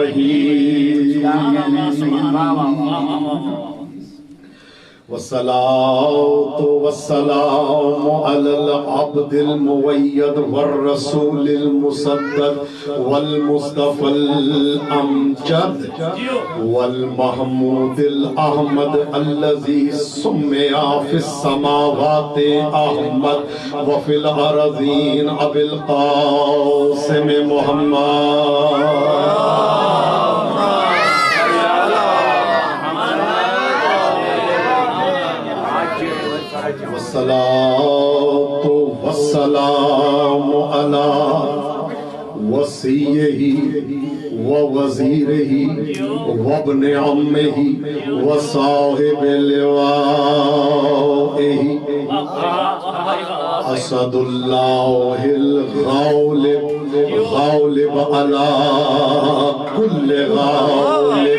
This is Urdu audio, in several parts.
الرحیم والصلاة والسلام على العبد المؤيد والرسول المصدق والمصطفى الأمجد والمحمود الأحمد الذي سمي في السماوات أحمد وفي الأرضين أبي القاسم محمد والصلاة والسلام على وصيه ووزيره وابن عمه وصاحب لوائه اسد الله الغالب غالب على كل غالب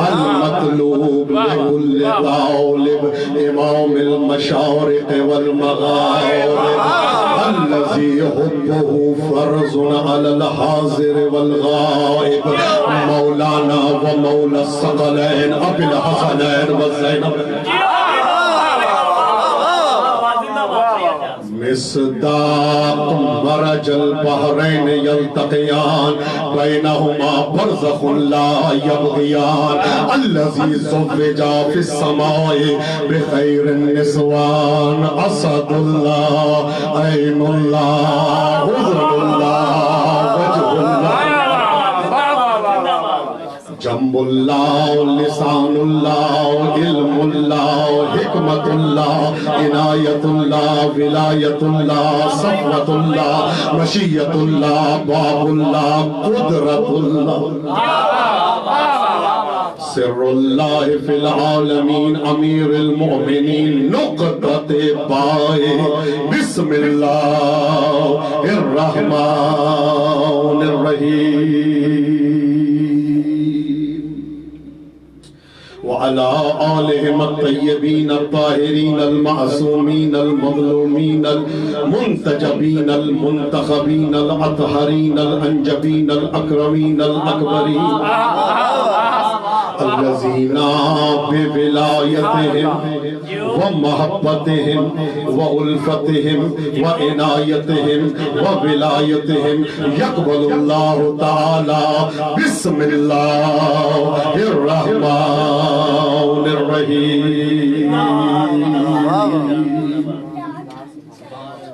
المطلوب لكل طالب امام المشارق والمغارب الذي حبه فرض على الحاضر والغائب مولانا ومولى الثقلين ابي الحسنين وزينب مصداق مرج البحرين يلتقيان بينهما برزخ لا يبغيان الذي زوج في السماء بخير النسوان اسد الله عين الله اذن الله وجه الله جنب الله لسان الله علم الله حکمت اللہ عنایت اللہ ولایت اللہ صفوت اللہ مشیت اللہ باب اللہ قدرت اللہ سر اللہ فی العالمین امیر المؤمنین نقطت بائے بسم اللہ الرحمن الرحیم وعلى آلهم الطيبين الطاهرين المعصومين المظلومين المنتجبين المنتخبين الأطهرين الأنجبين الأكرمين الأكبرين الذين بولايتهم ومحبتهم وألفتهم وعنايتهم وولايتهم يقبل الله تعالى بسم الله الرحمن الرحيم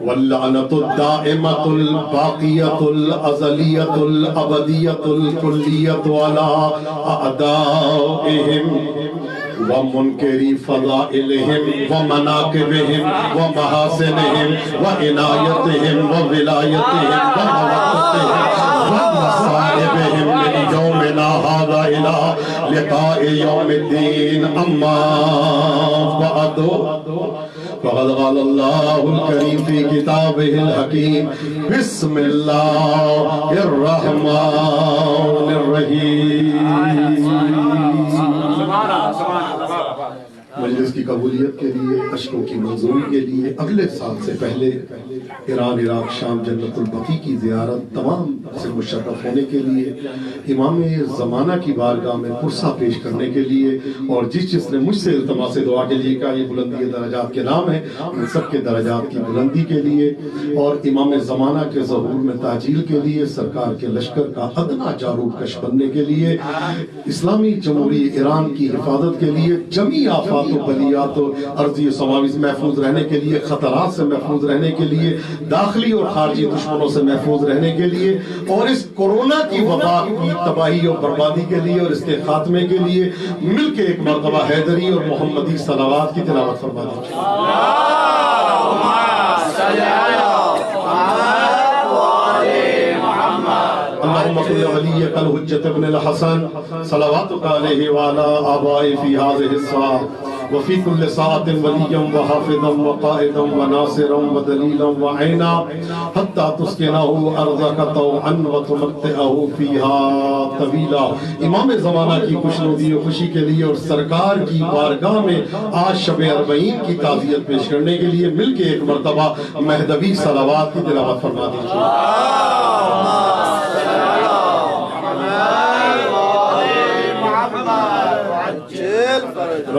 واللعنة الدائمة الباقية الأزلية الأبدية الكلية على أعدائهم ومنكري فضائلهم ومناقبهم ومحاسنهم وعنايتهم وولايتهم ومودتهم ومصائبهم من يومنا هذا إلى لقاء يوم الدين أما بعد فقد قال الله الكريم في كتابه الحكيم بسم الله الرحمن الرحيم مجلس کی قبولیت کے لیے اشکوں کی منظوری کے لیے اگلے سال سے پہلے ایران عراق شام جنت البقیع کی زیارت تمام سے مشرف ہونے کے لیے امام زمانہ کی بارگاہ میں پرسہ پیش کرنے کے لیے اور جس نے مجھ سے التماس دعا کے لیے کہا یہ بلندی درجات کے نام ہے ان سب کے درجات کی بلندی کے لیے اور امام زمانہ کے ظہور میں تعجیل کے لیے سرکار کے لشکر کا ادنا جارود کش بننے کے لیے اسلامی جمہوریہ ایران کی حفاظت کے لیے جمی آفات و بلیات و ارضی و سماوی سے محفوظ رہنے کے لیے خطرات سے محفوظ رہنے کے لیے داخلی اور خارجی دشمنوں سے محفوظ رہنے کے لیے اور اس کورونا کی وبا کی تباہی اور بربادی کے لیے اور اس کے خاتمے کے لیے مل کے ایک مرتبہ حیدری اور محمدی صلوات کی تلاوت فرما دیجیے اللهم صل وليك الحجة ابن الحسن صلواتك عليه وعلى آبائه في هذه الساعة وفي كل ساعة وليا وحافظا وقائدا وناصرا ودليلا وعينا حتى تسكنه أرضك طوعا وتمتعه فيها طويلا امام زمانہ کی خوشنودی و خوشی کے لیے اور سرکار کی بارگاہ میں آج شب اربعین کی تعزیت پیش کرنے کے لیے مل کے ایک مرتبہ مہدوی صلوات کی تلاوت فرما دیجیے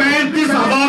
35,000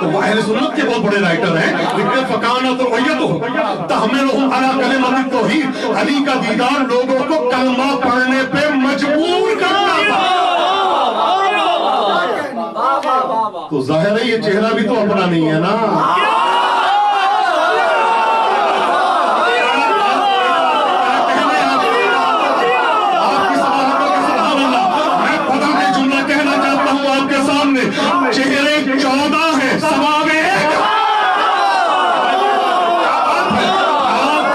تو وہ اہل سنت کے بہت بڑے رائٹر ہیں، لکھتے فکانت ویت تحملہم علی کلمۃ التوحید، علی کا دیدار لوگوں کو کلمہ پڑھنے پہ مجبور کرتا تھا۔ تو ظاہر ہے یہ چہرہ بھی تو اپنا نہیں ہے نا۔ چہرے 14 ہیں، ثواب ایک۔ آپ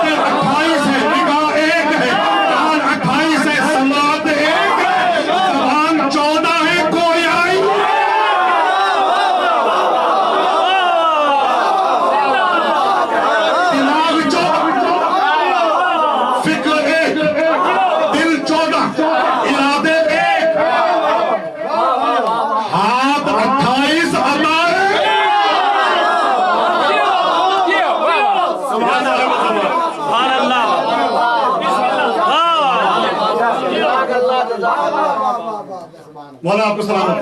کے 28 ہے، نگاہ ایک ہے، کان 28 ہے، سماعت ایک ہے، زبان 14 ہے، کوئی آئی دماغ 14، فکر ایک، دل 14، ارادے والا آپ کو سلامت۔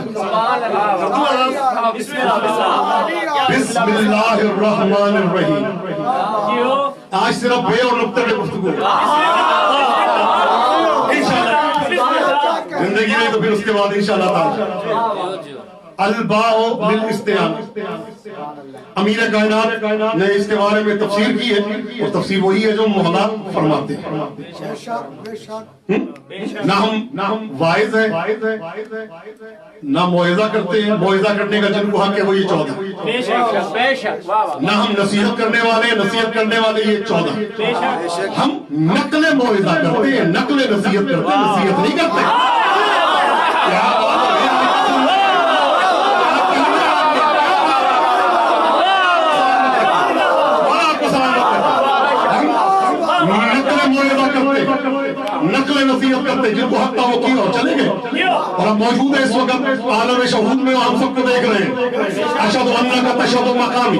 بسم اللہ الرحمن الرحیم۔ آج صرف بے اور نقطے پہ گفتگو زندگی میں، تو پھر اس کے بعد انشاءاللہ تعالی الباء بالاستعانہ۔ امیر کائنات نے اس کے بارے میں تفسیر کی ہے، اور تفسیر وہی ہے جو مولا فرماتے ہیں۔ نہ ہم وائز ہیں، نہ موعظہ کرتے ہیں، موعظہ کرنے کا جن کو حق ہے وہ یہ 14، نہ ہم نصیحت کرنے والے ہیں، نصیحت کرنے والے یہ 14۔ ہم نقل موعظہ کرتے ہیں، نقل نصیحت کرتے ہیں، نصیحت نہیں کرتے۔ نقل نصیحت کرتے جن کو حق تھا وہ کیا اور چلے گئے، اور ہم موجود ہیں اس وقت عالم شہود میں، ہم سب کو دیکھ رہے ہیں۔ اشہد انک تشہد مقامی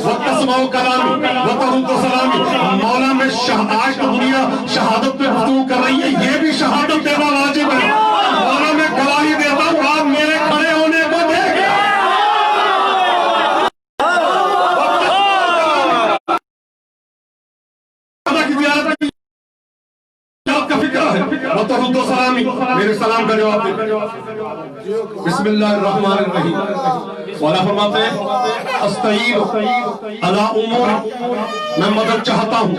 وتسمع کلامی وترد سلامی۔ مولا میں آج تو دنیا شہادت پہ گفتگو کر رہی ہے، یہ بھی شہادت دینا واجب ہے۔ مولا میں گواہی دیتا ہوں، آپ میرے کھڑے ہونے کو دیکھیں۔ میرے سلام کا جواب دے۔ بسم اللہ الرحمن الرحیم۔ مولا فرماتے ہیں استعین علی امور، میں مدد چاہتا ہوں،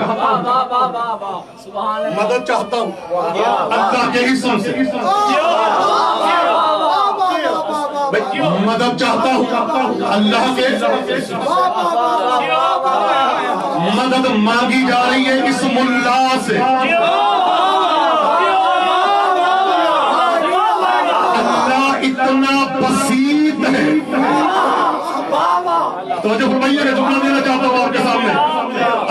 مدد چاہتا ہوں اللہ کے اسم سے، مدد چاہتا ہوں اللہ کے، مدد مانگی جا رہی ہے اسم اللہ سے۔ اتنا بسیط ہے، توجہ فرمائیے، میں جملہ دینا چاہتا ہوں آپ کے سامنے۔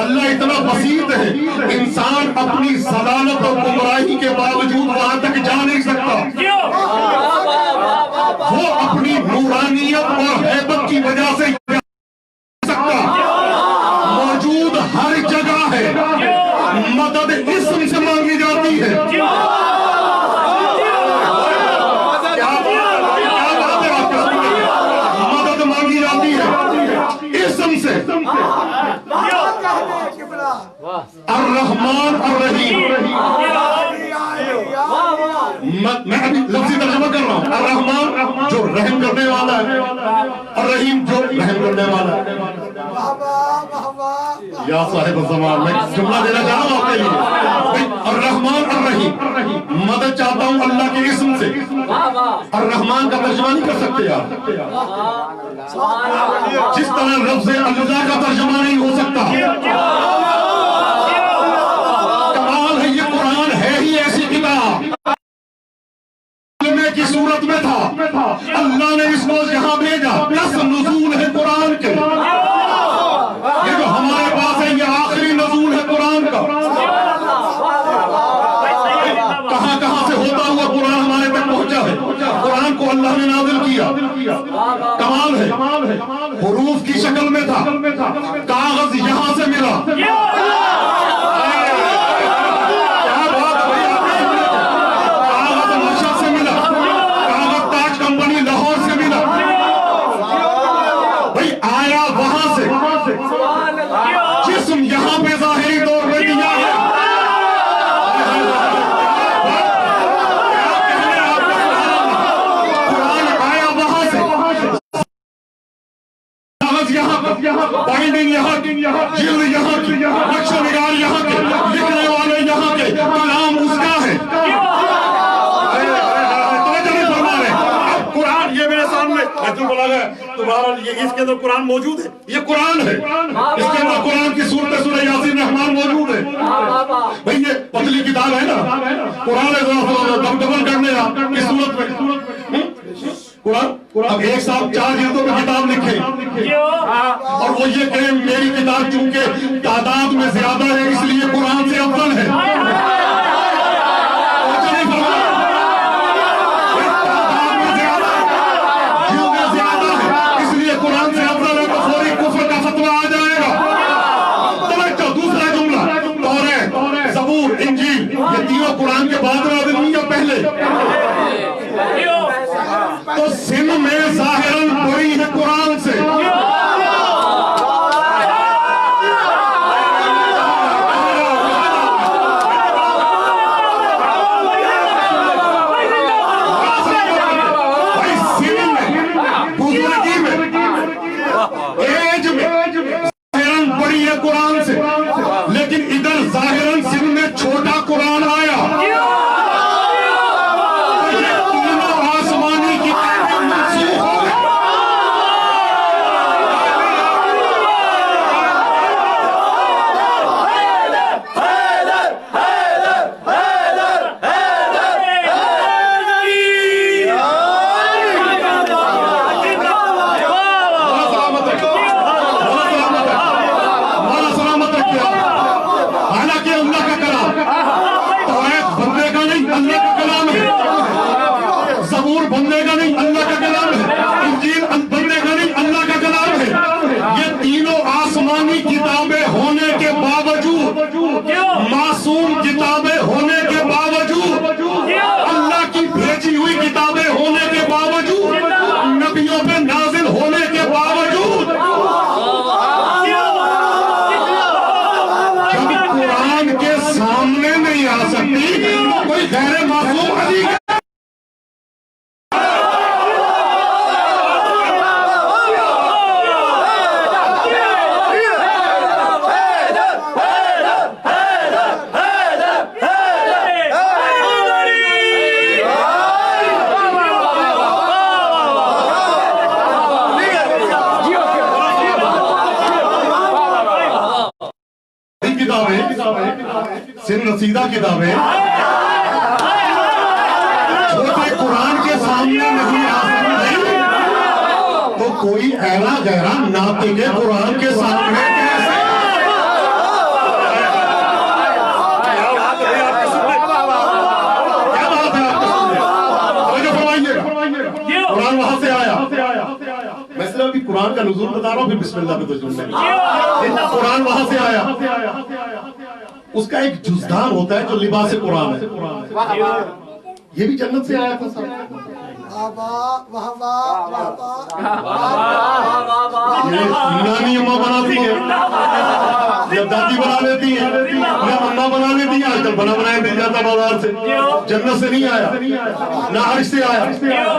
اللہ اتنا بسیط ہے، انسان اپنی ضلالت اور گمراہی کے باوجود وہاں تک جا نہیں سکتا۔ وہ اپنی نورانیت اور ہیبت کی وجہ سے جا سکتا، موجود ہر جگہ ہے، مدد اسم سے مانگی جاتی ہے۔ الرحمن الرحیم، میں ابھی لفظی ترجمہ کر رہا ہوں۔ الرحمن جو رحم کرنے والا ہے، الرحیم جو رحم کرنے والا ہے۔ یا صاحب الزمان، میں جملہ دینا چاہ رہا ہوں آپ کے لیے۔ الرحمن الرحیم، مدد چاہتا ہوں اللہ کے اسم سے۔ الرحمن کا ترجمہ نہیں کر سکتے آپ، جس طرح لفظ اللہ کا ترجمہ نہیں ہو سکتا۔ کمال ہے، یہ قرآن ہے ہی ایسی کتاب کی صورت میں تھا، اللہ نے اس کو یہاں بھیجا، پلس نزول ہے قرآن کے۔ یہ جو ہمارے پاس ہے یہ آخری نزول ہے قرآن کا۔ کہاں کہاں سے ہوتا ہوا قرآن ہمارے تک پہنچا ہے، قرآن کو اللہ نے نازل کیا۔ کمال ہے، حروف کی شکل میں تھا، کاغذ یہاں سے ملا، تمہارا اس کے اندر قرآن موجود ہے، یہ قرآن ہے، اس کے اندر قرآن کی سورت سورہ یاسین رحمان موجود ہے بھئی، یہ پتلی کتاب ہے نا، قرآن ڈبل کرنے اس صورت میں قرآن اب ایک صاحب 4 جلدوں میں کتاب لکھے اور وہ یہ کہیں میری کتاب چونکہ تعداد میں زیادہ ہے اس لیے قرآن سے افضل ہے، قرآن سے افضل ہے تو فوری کفر کا فتویٰ آ جائے گا۔ توجہ، دوسرا جملہ، توریت، زبور، انجیل، یہ تینوں قرآن کے بعد نازل ہوئی یا پہلے؟ تو سن میں ظاہراً بڑی ہے قرآن سے، قرآن سے، لیکن ادھر ظاہراً سن میں چھوٹا قرآن آیا، یہ تینوں آسمانی کتابیں منسوخ ہو گئی۔ بندے کا نہیں، اللہ کا کلام ہے، انجیل بندے کا نہیں، اللہ کا کلام ہے، یہ تینوں آسمانی کتابیں ہونے کے باوجود، معصوم کتابیں ہونے کے باوجود، اللہ کی بھیجی ہوئی کتابیں ہونے کے باوجود، نبیوں پہ نازل ہونے کے باوجود، جب قرآن کے سامنے نہیں آ سکتی تو کوئی غیر معصوم علی کا سن رسیدہ کتابیں چھوٹے قرآن کے سامنے نہیں آ سکتی تو کوئی ایرا گہرا ناطق قرآن کے سامنے کیسے؟ کیا بات ہے آپ کے سامنے؟ قرآن وہاں سے آیا، میں صرف ابھی قرآن کا نزول بتا رہا ہوں، پھر بسم اللہ پہ تو جملے، قرآن وہاں سے آیا، اس کا ایک جزدان ہوتا ہے جو لباس قرآن ہے، یہ بھی جنت سے آیا تھا۔ نانی اماں بناتی ہیں یا دادی بنا لیتی ہیں یا اماں بنا لیتی ہیں، آج کل بنا بنایا مل جاتا بازار سے، جنت سے نہیں آیا، نہ عرش سے آیا،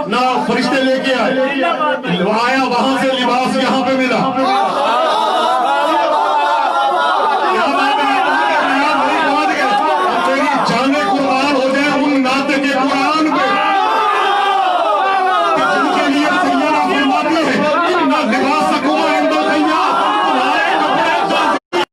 نہ فرشتے لے کے آئے، آیا وہاں سے لباس یہاں پہ ملا۔ جانے قربان ہو جائے ان ناطق قرآن پہ کہ جن کے لیے سیارہ فرماتی ہے انہا لباسکم عند الخیاط، تمہارے کپڑے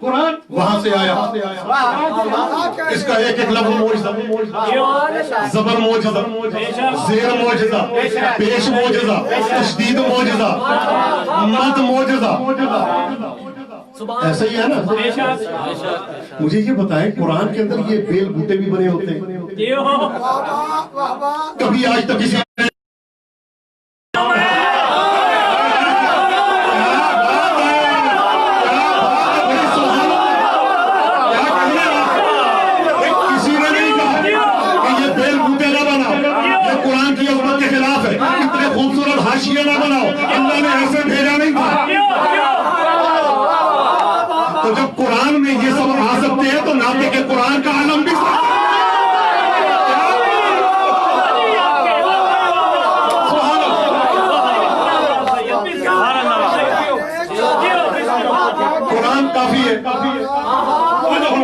قرآن وہاں سے آیا، اس کا ایک ایک لفظ معجزہ، زبر معجزہ، زیر معجزہ، پیش معجزہ، تشدید معجزہ، مد معجزہ، ایسا ہی ہے نا؟ مجھے یہ بتائیں قرآن کے اندر یہ بیل بوٹے بھی بنے ہوتے ہیں؟ کبھی آج تک کسی خوبصورت حاشیہ نہ بناؤ، اللہ نے ایسے بھیجا نہیں تھا۔ تو جب قرآن میں یہ سب آ سکتے ہیں تو ناطق قرآن کا عالم بھی سکتے ہیں۔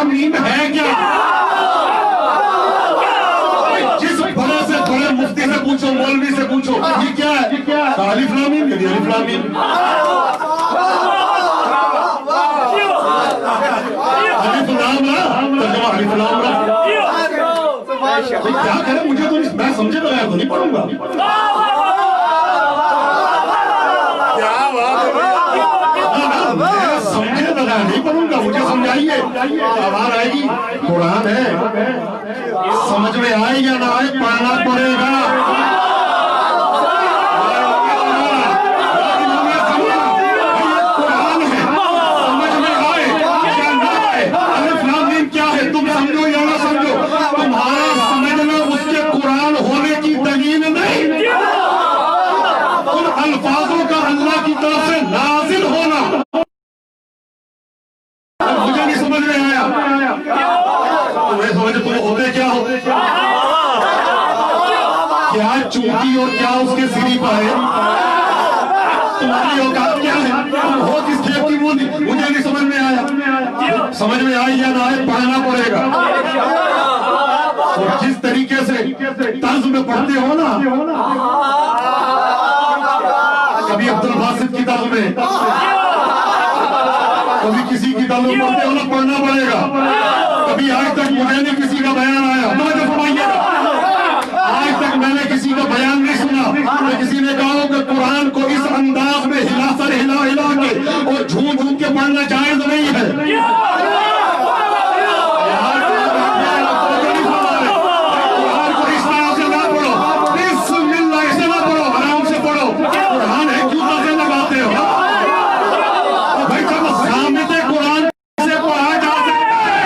لام میم ہے کیا؟ جس بڑے سے بڑے مفتی سے پوچھو، مولوی سے پوچھو، یہ کیا ہے؟ الف لام میم، یہ الف لام میم۔ الف لام را، ترجمہ الف لام را۔ کیا کریں، مجھے تو میں سمجھے بغیر تو نہیں پڑھوں گا۔ میں سمجھے بغیر نہیں پڑھوں گا، مجھے سمجھائیے، آواز آئے گی۔ قرآن ہے، سمجھ میں آئے یا نہ آئے پڑھنا پڑے گا۔ قرآن ہے، سمجھ میں آئے یا نہ آئے، الف لام میم کیا ہے تم سمجھو یا نہ سمجھو، تمہارا سمجھنا اس کے قرآن ہونے کی دلیل نہیں، ان الفاظوں کا اللہ کی طرف سے نازل ہونا۔ مجھے نہیں سمجھ میں آیا، تمہیں سمجھ تم ہوتے کیا ہو؟ کیا چونٹی اور کیا اس کے سری پر ہے؟ تمہاری اوقات کیا ہے؟ تم ہو کس کھیت کی بوندی؟ مجھے نہیں سمجھ میں آیا، سمجھ میں آئی یا نہ آئے پڑھنا پڑے گا۔ اور جس طریقے سے طرز میں پڑھتے ہو نا، کبھی عبد الباسط کی طرز میں، کبھی کسی کی طرز میں پڑھتے ہو نا، پڑھنا پڑے گا۔ کبھی آج تک مجھے نہیں کسی کا بیان آیا، توجہ فرمائیے، آج تک میں نے کسی کا بیان نہیں سنا کہ کسی نے کہا کہ قرآن کو اس انداز میں سر ہلا کے اور جھوم جھوم کے پڑھنا جائز نہیں ہے۔ قرآن کو اس طرح سے نہ پڑھو، بسم اللہ ایسے نہ پڑھو، آرام سے پڑھو۔ قرآن ہے کیوں تازے لگاتے ہو؟ بھائی جب ضابط قرآن سے پڑھا جا سکتا ہے،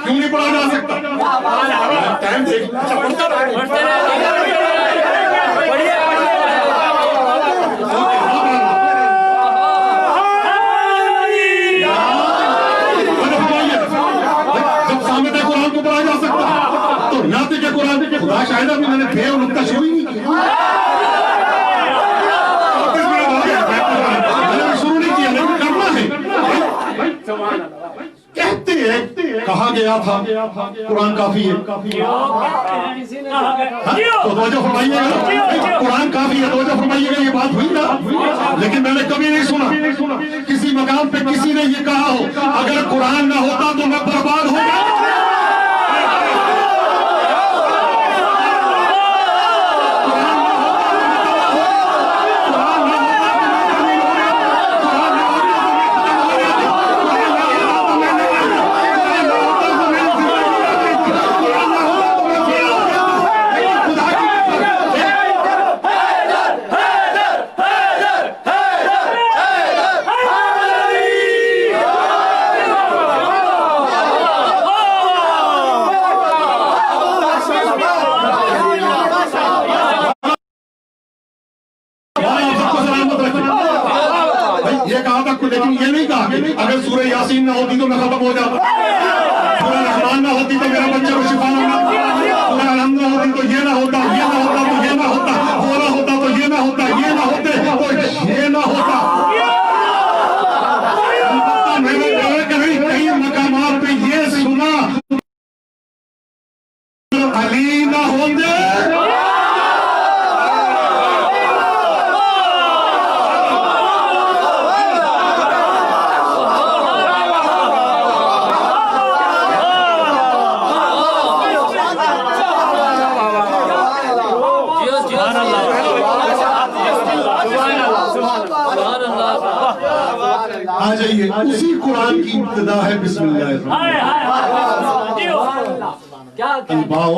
کیوں نہیں پڑھا جا سکتا؟ ٹائم دیکھ، اچھا پڑھتا جب سامنے قرآن کو پڑھا جا سکتا تو ناطق قرآن خدا شاہدہ بھی میں نے بے اور نکتہ شروع ہی نہیں کیا، میں نے شروع نہیں کیا، لیکن کرنا ہے۔ کہتے ہیں کہا گیا تھا قرآن کافی ہے، تو توجہ فرمائیے گا، قرآن کافی ہے، توجہ فرمائیے گا، یہ بات ہوئی نا، لیکن میں نے کبھی نہیں سنا کسی مقام پہ کسی نے یہ کہا ہو اگر قرآن نہ ہوتا تو میں برباد ہو گیا۔ لیکن یہ نہیں کہا کہ اگر سورہ یاسین نہ ہوتی تو میں ختم ہو جاتا، سورہ رحمان نہ ہوتی تو میرا بچہ کو شفا نہ ہوتا، سورہ الحمد نہ ہوتی تو یہ نہ ہوتا، یہ نہ ہوتا تو یہ نہ ہوتا، وہ نہ ہوتا تو یہ نہ ہوتا، یہ نہ ہوتے تو یہ نہ ہوتا۔ میں نے کئی مقامات پہ یہ سنا علی نہ ہوتے آ جائیے، اسی قرآن کی ابتدا ہے بسم اللہ الرحمن الرحیم۔ انباؤ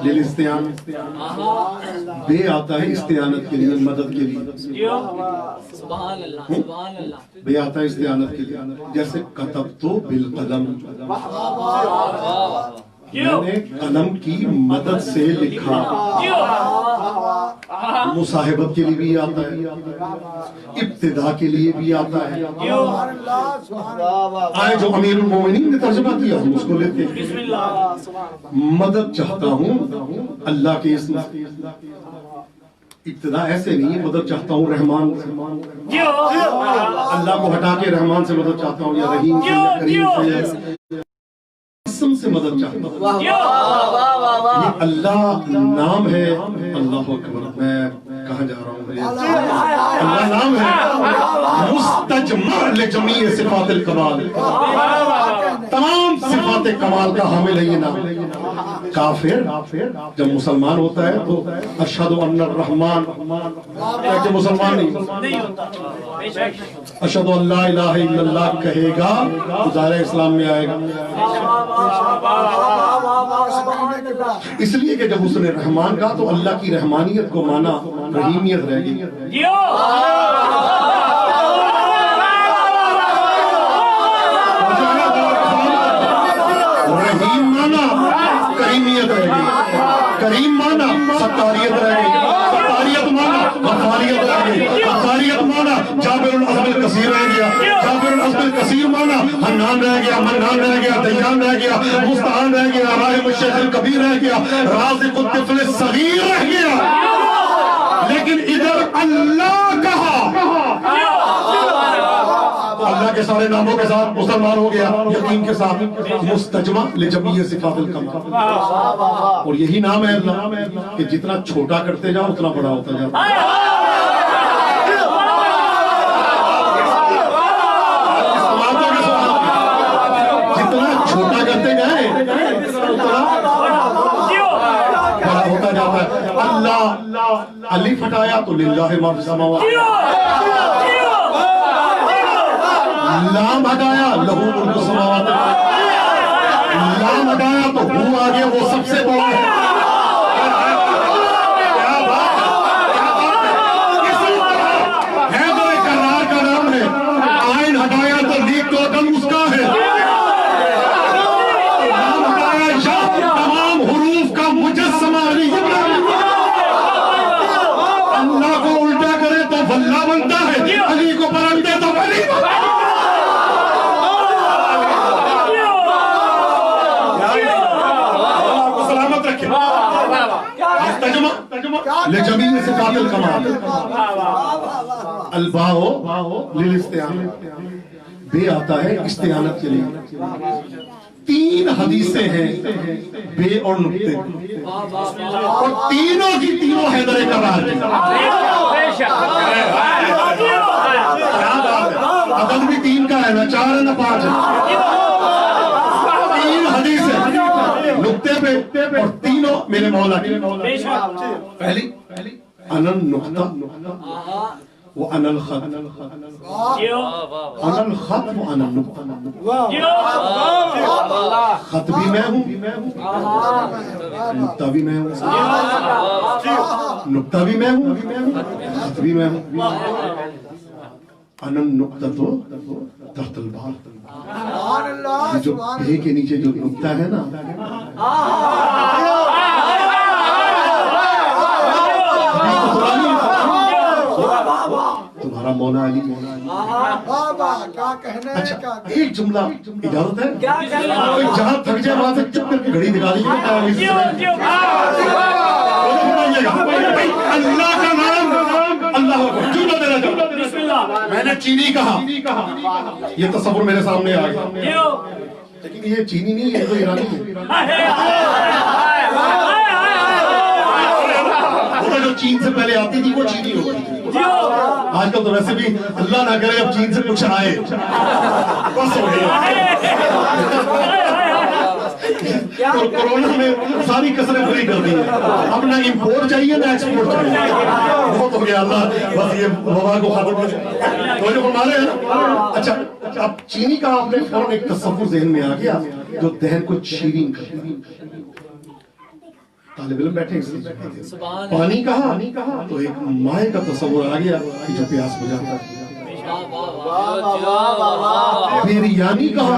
للاستعان، بے آتا ہے استعانت کے لیے، مدد کے لیے، سبحان اللہ سبحان اللہ، بے آتا ہے استعانت کے لیے، جیسے کتبتو بالقلم، میں نے قلم کی مدد سے لکھا. مصاحبت کے لیے بھی آتا ہے, ابتدا کے لیے بھی آتا ہے. آئے جو امیر المومنین نے ترجمہ کیا ہم اس کو لیتے ہیں. مدد چاہتا ہوں اللہ کے اسم. ابتدا ایسے نہیں ہے مدد چاہتا ہوں رحمان سے, اللہ کو ہٹا کے رحمان سے مدد چاہتا ہوں یا رحیم سے یا کریم سے یا اسم سے مدد چاہتا ہوں. یہ اللہ نام ہے. اللہ اکبر, میں کہاں جا رہا ہوں؟ اللہ نام ہے مستجمع لجمیع صفات الکمال, تمام صفات کمال کا حامل ہے یہ نام. کافر جب مسلمان ہوتا ہے تو اشہد ان الرحمن کہ مسلمان نہیں اشہد ان لا الہ الا اللہ کہے گا تو دائرہ اسلام میں آئے گا. اس لیے کہ جب اس نے رحمان کہا تو اللہ کی رحمانیت کو مانا, رحیمیت رہ گئی. رحیم مانا کریمیت رہ گئی, کریم مانا ستاریت رہ گئی, ستاریت مانا غفاریت رہ گئی, غفاریت مانا جابر العظم الکثیر رہ گیا, جابر العظم الکثیر مانا حنان رہ گیا, منان رہ گیا, دیان رہ گیا, مستعان رہ گیا, راحم الشیخ الکبیر رہ گیا, رازق الطفل الصغیر رہ گیا. لیکن ادھر اللہ کہا اللہ کے سارے ناموں کے ساتھ مسلمان ہو گیا, یقین کے ساتھ مستجمع لجمیع صفات الکمال. اور یہی نام ہے اللہ کہ جتنا چھوٹا کرتے جاؤ اتنا بڑا ہوتا جاتا ہے. جتنا چھوٹا کرتے گئے اتنا بڑا ہوتا جاتا ہے. اللہ الف ہٹایا تو للہ ما فی السماوات, لام ہٹایا لہو ملک السماوات, لام ہٹایا تو ہو آگے وہ سب سے بڑا ہے. کیا بات اسی طرح حیدر کرار کا نام ہے. آئین ہٹایا تو لیگ تو عدم اس کا ہے. لام ہٹایا یا تمام حروف کا مجسمہ علی ابراہیم. اللہ کو الٹا کرے تو واللہ بنتا ہے, علی کو پلٹ دے تو ولی بنتا ہے. لجمیع صفات الکمال. الباء للاستعانت, بے آتا ہے استعانت کے لیے. 3 حدیثیں ہیں بے اور نقطے, اور تینوں کی تینوں حیدر کرار کی. عدد بھی 3 کا ہے, نہ 4 ہے نہ 5 ہے. 3 حدیثیں نقطے پہ اور تینوں میرے مولا کی. پہلی انا النقطہ وانا الخط, انا الخط وانا النقطہ. خط بھی میں ہوں, نقطہ بھی میں ہوں, نقطہ بھی میں ہوں, خط بھی میں ہوں. انا النقطہ تو تحت البحر, جو بے کے نیچے جو نقطہ ہے نا, تمہارا مولا علی. اچھا ایک جملہ اجازت ہے, جہاں تھک جائے وہاں سے چپ کر کے گھڑی دکھا دیجیے. اللہ کا نام اللہ کیوں نہ دینا چاہتا. میں نے چینی کہا, یہ تصور میرے سامنے آ گیا, لیکن یہ چینی نہیں ہے, تو ایرانی ہے. جو چین سے پہلے آتی تھی وہ چینی ہوتی تھی. آج کل تو ویسے بھی اللہ نہ کرے اب چین سے کچھ آئے, بس ہو گیا. کورونا میں ساری کسریں پوری کر دی ہیں, اب نہ امپورٹ چاہیے نہ ایکسپورٹ چاہیے. بہت ہو گیا, اللہ بس یہ وبا کو ختم کر. تو جو فرما رہے ہیں نا, اچھا اب چینی کا آپ نے فوراً ایک تصور ذہن میں آ گیا جو ذہن کو شیرین کر. طالب علم بیٹھے پانی کہا تو ایک مائع کا تصور آ گیا کہ جو پیاس بجھاتا ہے. بریانی کہا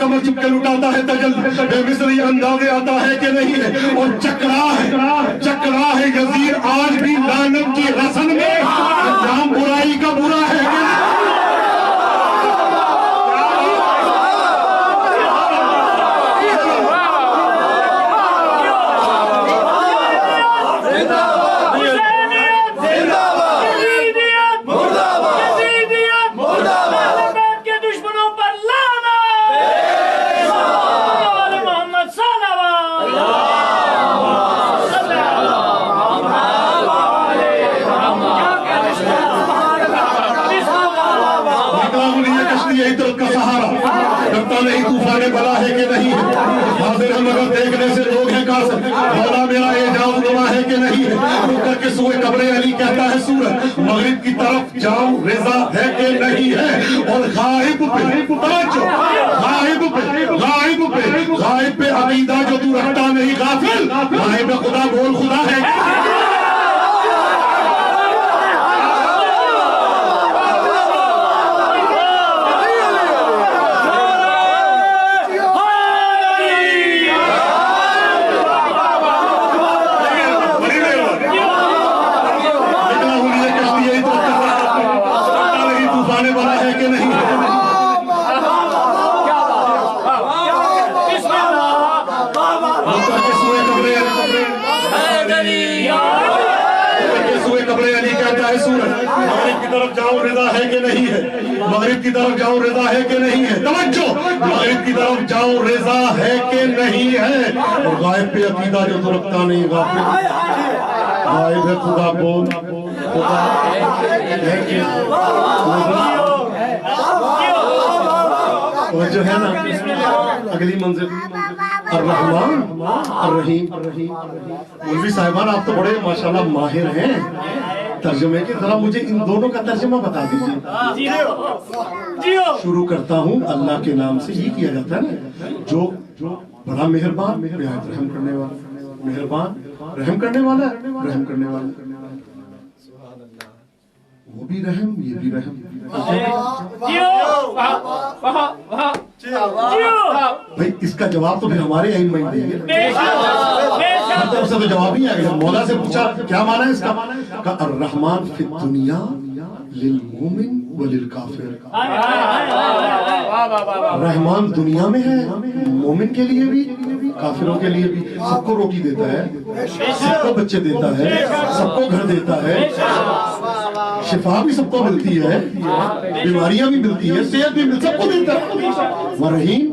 کمر چپ کے لٹاتا ہے تجل بے مثلی اندازے آتا ہے کہ نہیں ہے اور چکرا ہے یزید آج بھی لعنت کی رسن میں نام برائی کا برا ہے کہ نہیں طوفان بلا ہے کہ نہیں ہے حاضر ہم اگر دیکھنے سے لوگ ہیں قاصر مولا میرا اعجاز نما ہے کہ نہیں ہے رک کر کے سوئے قبر علی کہتا ہے سورج مغرب کی طرف جاؤں رضا ہے کہ نہیں ہے اور غائب پہ عقیدہ جو تو رکھتا نہیں غافل غائب خدا بول خدا ہے مغرب کی طرف جاؤں رضا ہے کہ نہیں ہے توجہ مغرب کی طرف جاؤں رضا ہے کہ نہیں ہے اور غائب پہ عقیدہ جو تو رکھتا نہیں غافل غائب ہے خدا بول خدا جو ہے نا اگلی منزل الرحمن الرحیم مولوی صاحبان آپ تو بڑے ماشاءاللہ ماہر ہیں ترجمے کے ذرا مجھے ان دونوں کا ترجمہ بتا دیجیے شروع کرتا ہوں اللہ کے نام سے یہ کیا جاتا ہے نا جو بڑا مہربان نہایت رحم کرنے والا مہربان رحم کرنے والا رحم کرنے والا وہ بھی رحم یہ بھی رحم بھائی اس کا جواب تو پھر ہمارے ائمہ ہی دیں گے مطلب سے تو جواب نہیں آئے گا مولا سے پوچھا کیا معنی ہے اس کا الرحمن فی الدنیا للمومن وللکافر رحمان دنیا میں ہے مومن کے لیے بھی کافروں کے لیے بھی سب کو روٹی دیتا ہے سب کو بچے دیتا ہے سب کو گھر دیتا ہے شفا بھی سب کو ملتی ہے بیماریاں بھی ملتی ہے صحت بھی ملتی ہے سب کو دیتا ہے ورحیم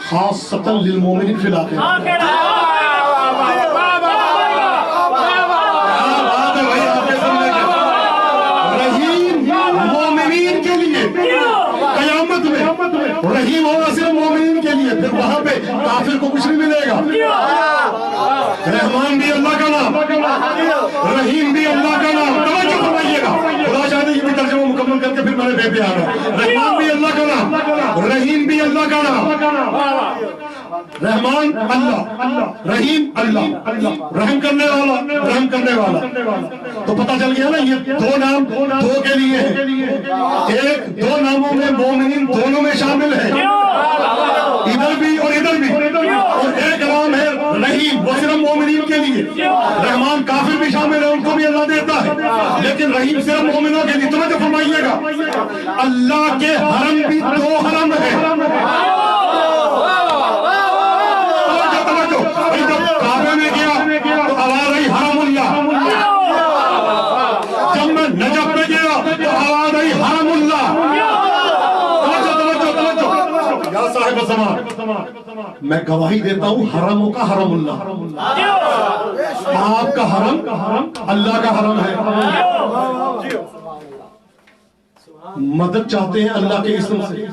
خاصۃ للمومنین فی الآخرہ رحیم ہوگا صرف مومنین کے لیے پھر وہاں پہ کافر کو کچھ نہیں ملے گا رحمان بھی اللہ کا نام رحیم بھی اللہ کا نام توجہ فرمائیے گا خدا شاید یہ بھی ترجمہ مکمل کر کے پھر میں نے بے پہ آ رہا رحمان بھی اللہ کا نام رحیم بھی اللہ کا نام رحمان اللہ رحیم اللہ رحم کرنے والا تو پتہ چل گیا نا یہ دو نام دو کے لیے ایک دو ناموں میں مومنین دونوں میں شامل ہے ادھر بھی اور ادھر بھی اور ایک نام ہے رحیم وہ صرف مومنین کے لیے رحمان کافر بھی شامل ہے ان کو بھی اللہ دیتا ہے لیکن رحیم صرف مومنوں کے لیے توجہ فرمائیے گا اللہ کے حرم بھی دو حرم ہے کعبے میں گیا تو آواز آئی حرم اللہ جب میں نجف میں گیا تو آواز آئی حرم اللہ یا صاحب زمان میں گواہی دیتا ہوں حرموں کا حرم اللہ آپ کا حرم اللہ کا حرم ہے مدد چاہتے ہیں اللہ کے اسم سے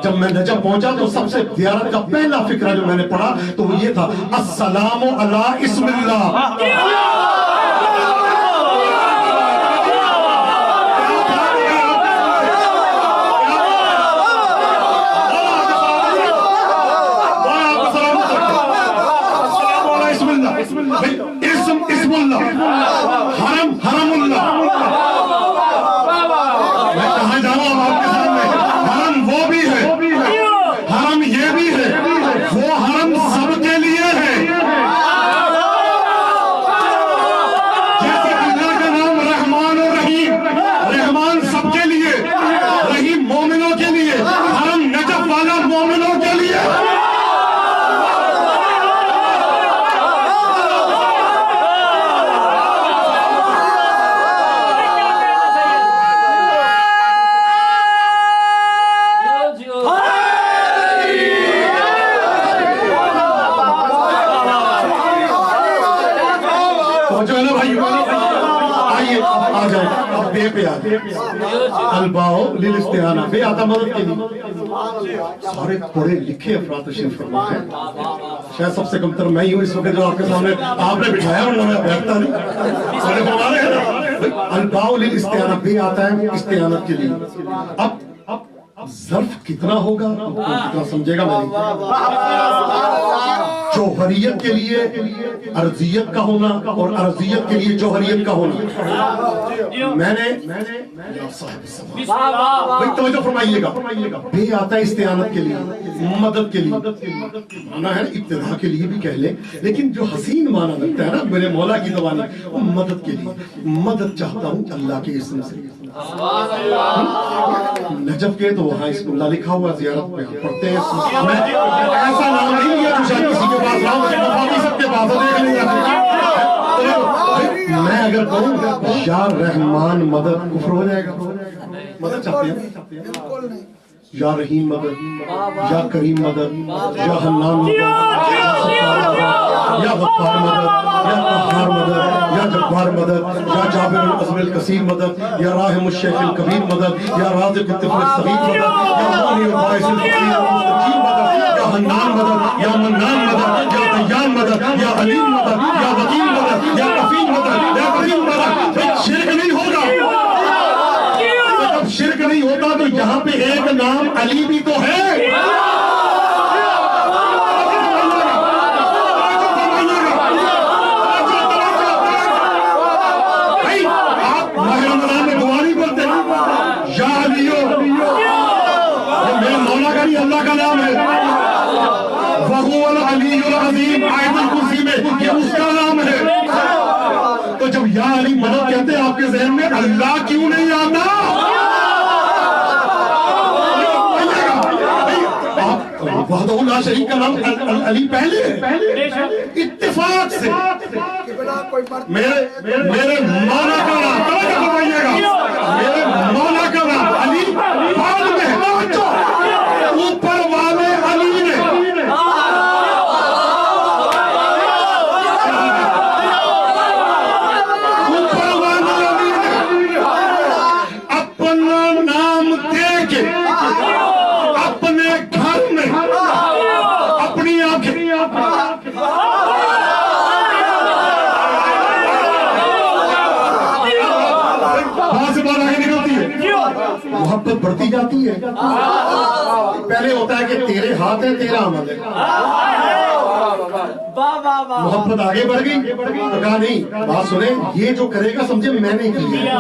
جب میں نجف پہنچا تو سب سے زیارت کا پہلا فکرہ جو میں نے پڑھا تو وہ یہ تھا السلام علی اسم اللہ اسم اللہ حرم حرم اللہ میں کہاں جاؤں آپ کے سامنے حرم وہ بھی ہے والوں کے لیے جو ہے نا بھائی آئیے آ جائیں اب بے پہ آتے الباؤ للاستعانہ بے آتا مدد کے لیے سارے پڑھے لکھے افراد تشریف فرما ہے شاید سب سے کم تر میں ہی ہوں اس وقت جو آپ کے سامنے آپ نے بٹھایا اور میں بیٹھتا نہیں سارے فرما رہے ہیں الباؤ للاستعانہ بے آتا ہے استعانت کے لیے اب ظرف کتنا ہوگا کتنا سمجھے گا جوہریت کے لیے ارضیت کا ہونا اور ارضیت کے لیے جوہریت کا ہونا میں نے بھائی توجہ فرمائیے گا بے آتا ہے استعانت کے لیے مدد کے لیے مانا ہے ابتدا کے لیے بھی کہہ لیں لیکن جو حسین مانا لگتا ہے نا میرے مولا کی زبانی وہ مدد کے لیے مدد چاہتا ہوں اللہ کے اسم سے نجف کے تو وہاں اسم اللہ لکھا ہوا زیارت پہ پڑھتے ہیں میں ایسا نام نہیں لیا جو شاید کسی کے پاس نام مفاقی سب کے پاس دیکھ نہیں جاتے میں اگر کہوں یا رحمان مدد کفر ہو جائے گا مدد چاہتے ہیں یا رحیم مدد یا کریم مدد یا حنان مدد یا غفار مدد یا قہار مدد یا جبار مدد یا جابر العظم الکثیر مدد یا راحم الشیخ الکبیر مدد یا رازق الطفل الصغیر مدد یا مغنی البائس الفقیر المستجیب مدد یا حنان مدد یا منان مدد یا دیان مدد یا علیم مدد یا وکیل مدد یا کفیل مدد یا کریم مدد شرک نہیں ہوگا جب شرک نہیں ہوتا تو یہاں پہ ایک نام علی بھی تو ہے آپ ماہ رمضان میں دعا نہیں پڑھتے یا علیو یہ میرے مولا کا نہیں اللہ کا نام ہے وَهُوَ الْعَلِيُّ الْعَظِيمُ آیت الکرسی میں یہ اس کا نام ہے تو جب یا علی مدد کہتے ہیں آپ کے ذہن میں اللہ کیوں نہیں آتا وحدہ لا شریک کا نام علی پہلے اتفاق سے میرے مولا کا نام توجہ فرمائیے گا میرے مولا کا نام علی بعد میں اوپر والے علی نے اوپر والے علی نے اپنا نام دے کے اپنے گھر میں اپنی آنکھیں وہاں سے بات آگے نکلتی ہے محبت بڑھتی جاتی ہے پہلے ہوتا ہے کہ تیرے ہاتھ ہے تیرا عمل ہے محبت آگے بڑھ گئی تو کہا نہیں بات سنیں یہ جو کرے گا سمجھے میں نے کیا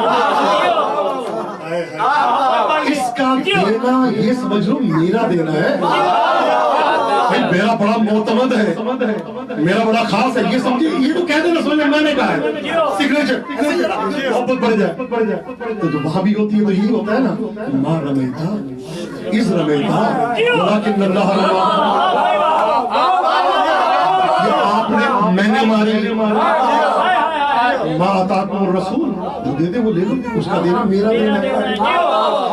اس کا دینا یہ سمجھ لو میرا دینا ہے میرا بڑا معتمد ہے میرا بڑا خاص ہے یہ سمجھے یہ تو کہہ دینا سمجھے میں نے کہا ہے سگریچر محبت بڑھ جائے تو جو وہاں بھی ہوتی ہے تو یہی ہوتا ہے نا ماں رمیتا اس رمیتا لیکن اللہ رما یہ آپ نے میں نے ماری ما آتاکم الرسول جو دے دے وہ لے لو اس کا دینا میرا دینا ہے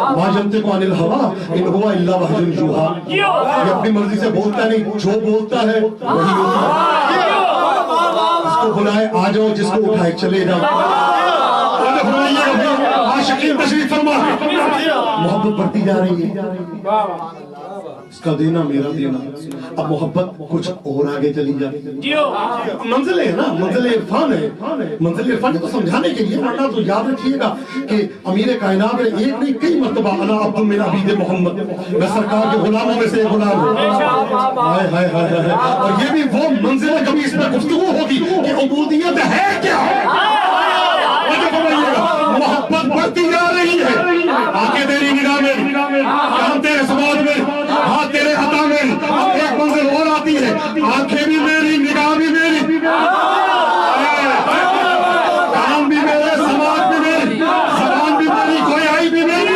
ما ینطق عن الہوی ان ہوا الا وحی یوحی یہ اپنی مرضی سے بولتا نہیں جو بولتا ہے وہی ہوتا ہے اس کو بلائے آ جاؤ جس کو اٹھائے چلے جاؤ عاشقین تشریف فرما محبت بڑھتی جا رہی ہے اس کا دینا میرا دینا اب محبت کچھ اور آگے چلی جاتی ہے منزل ہے نا منزل عرفان ہے منزل عرفان کو سمجھانے کے لیے ورنہ تو یاد رکھیے گا کہ امیر کائنات نے ایک نہیں کئی مرتبہ انا عبد من عبید محمد میں سرکار کے غلاموں میں سے ایک غلام ہوں ہائے ہائے ہائے اور یہ بھی وہ منزل ہے کبھی اس میں گفتگو ہوگی کہ عبودیت ہے کیا محبت بڑھتی جا رہی ہے آنکھیں تیری نگاہ میں کام تیرے سماج میں ہاتھ تیرے عطا میں ایک منزل اور آتی ہے آنکھیں بھی میری نگاہ بھی میری کام بھی میرے سماج بھی میری زبان بھی میری گویائی بھی میری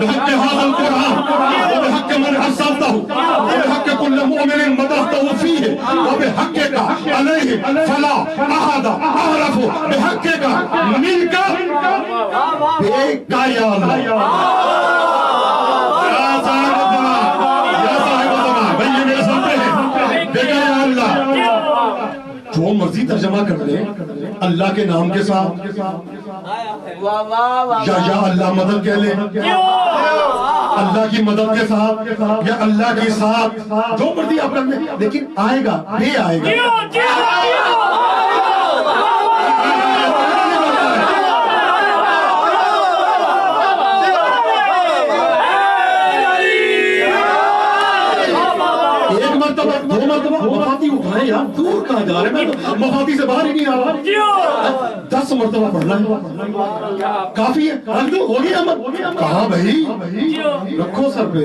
بحق هذا القرآن وبحق من أرسلته وبحق كل مؤمن مدحته فيه وبحقك عليه فلا أحد أعرف بحقك منك بك يا الله. يا صاحب الزمان، يا صاحب الزمان، بھائی یہ میرے سامنے ہے، دیکھا یا اللہ جو مرضی ترجمہ کر لے اللہ کے نام کے ساتھ، یا اللہ مدد کہہ لے، اللہ کی مدد کے ساتھ یا اللہ کے ساتھ، جو مرضی آپ کر لیں، لیکن آئے گا، بے آئے گا۔ ایک مرتبہ، دو مرتبہ مفاتی اٹھائے یار، دور کہاں جا رہے ہیں؟ میں تو مفاتی سے باہر ہی نہیں آ رہا۔ 10 مرتبہ پڑھنا ہے، کافی ہے، رکھ دو، ہو گیا عمل۔ کہاں بھائی؟ رکھو سر پہ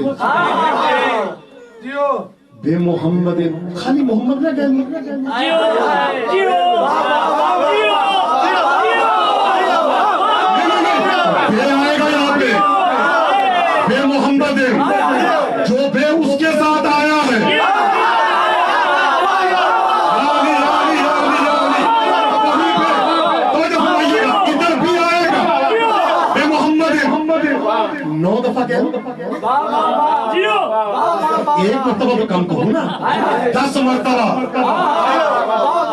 بے محمد، خالی محمد نہ کہنی، بے آئے گا یہاں پہ، بے محمد جو بے اس کے ساتھ آیا ہے، ادھر بھی آئے گا بے محمد۔ 9 دفعہ کہہ ایک مرتبہ تو کم کہوں نا، 10 مرتبہ،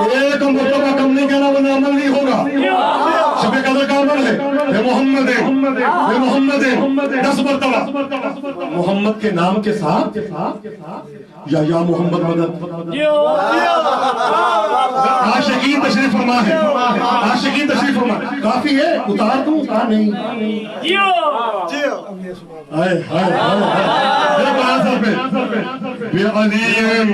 ایک مرتبہ کم نہیں کہنا ورنہ عمل نہیں ہوگا۔ شب قدر کا عمل ہے بے محمد، بے محمد 10 مرتبہ محمد کے نام کے ساتھ، یا محمد مدد۔ عاشقین تشریف فرما ہے، عاشقین تشریف فرما، کافی ہے، اتار دوں، اتار نہیں، آئے ہائے دیکھو آنسر پہ بے علیم،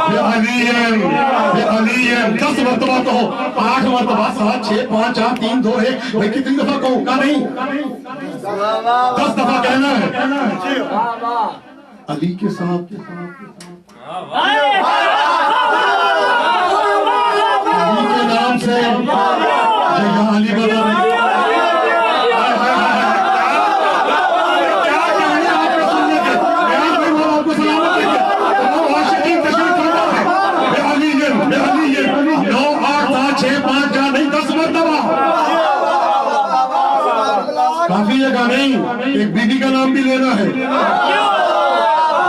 بے علیم، بے علیم 10 مرتبہ تو ہو، 8 مرتبہ، 7 6 5 4 3 2 1، بھائی کتنی دفعہ کہوں؟ کہا نہیں، 10 دفعہ کہنا ہے۔ علی کے ساتھ علی کے نام سے جگہ علی بدر، کافی جگہ نہیں، ایک بیوی کا نام بھی لینا ہے،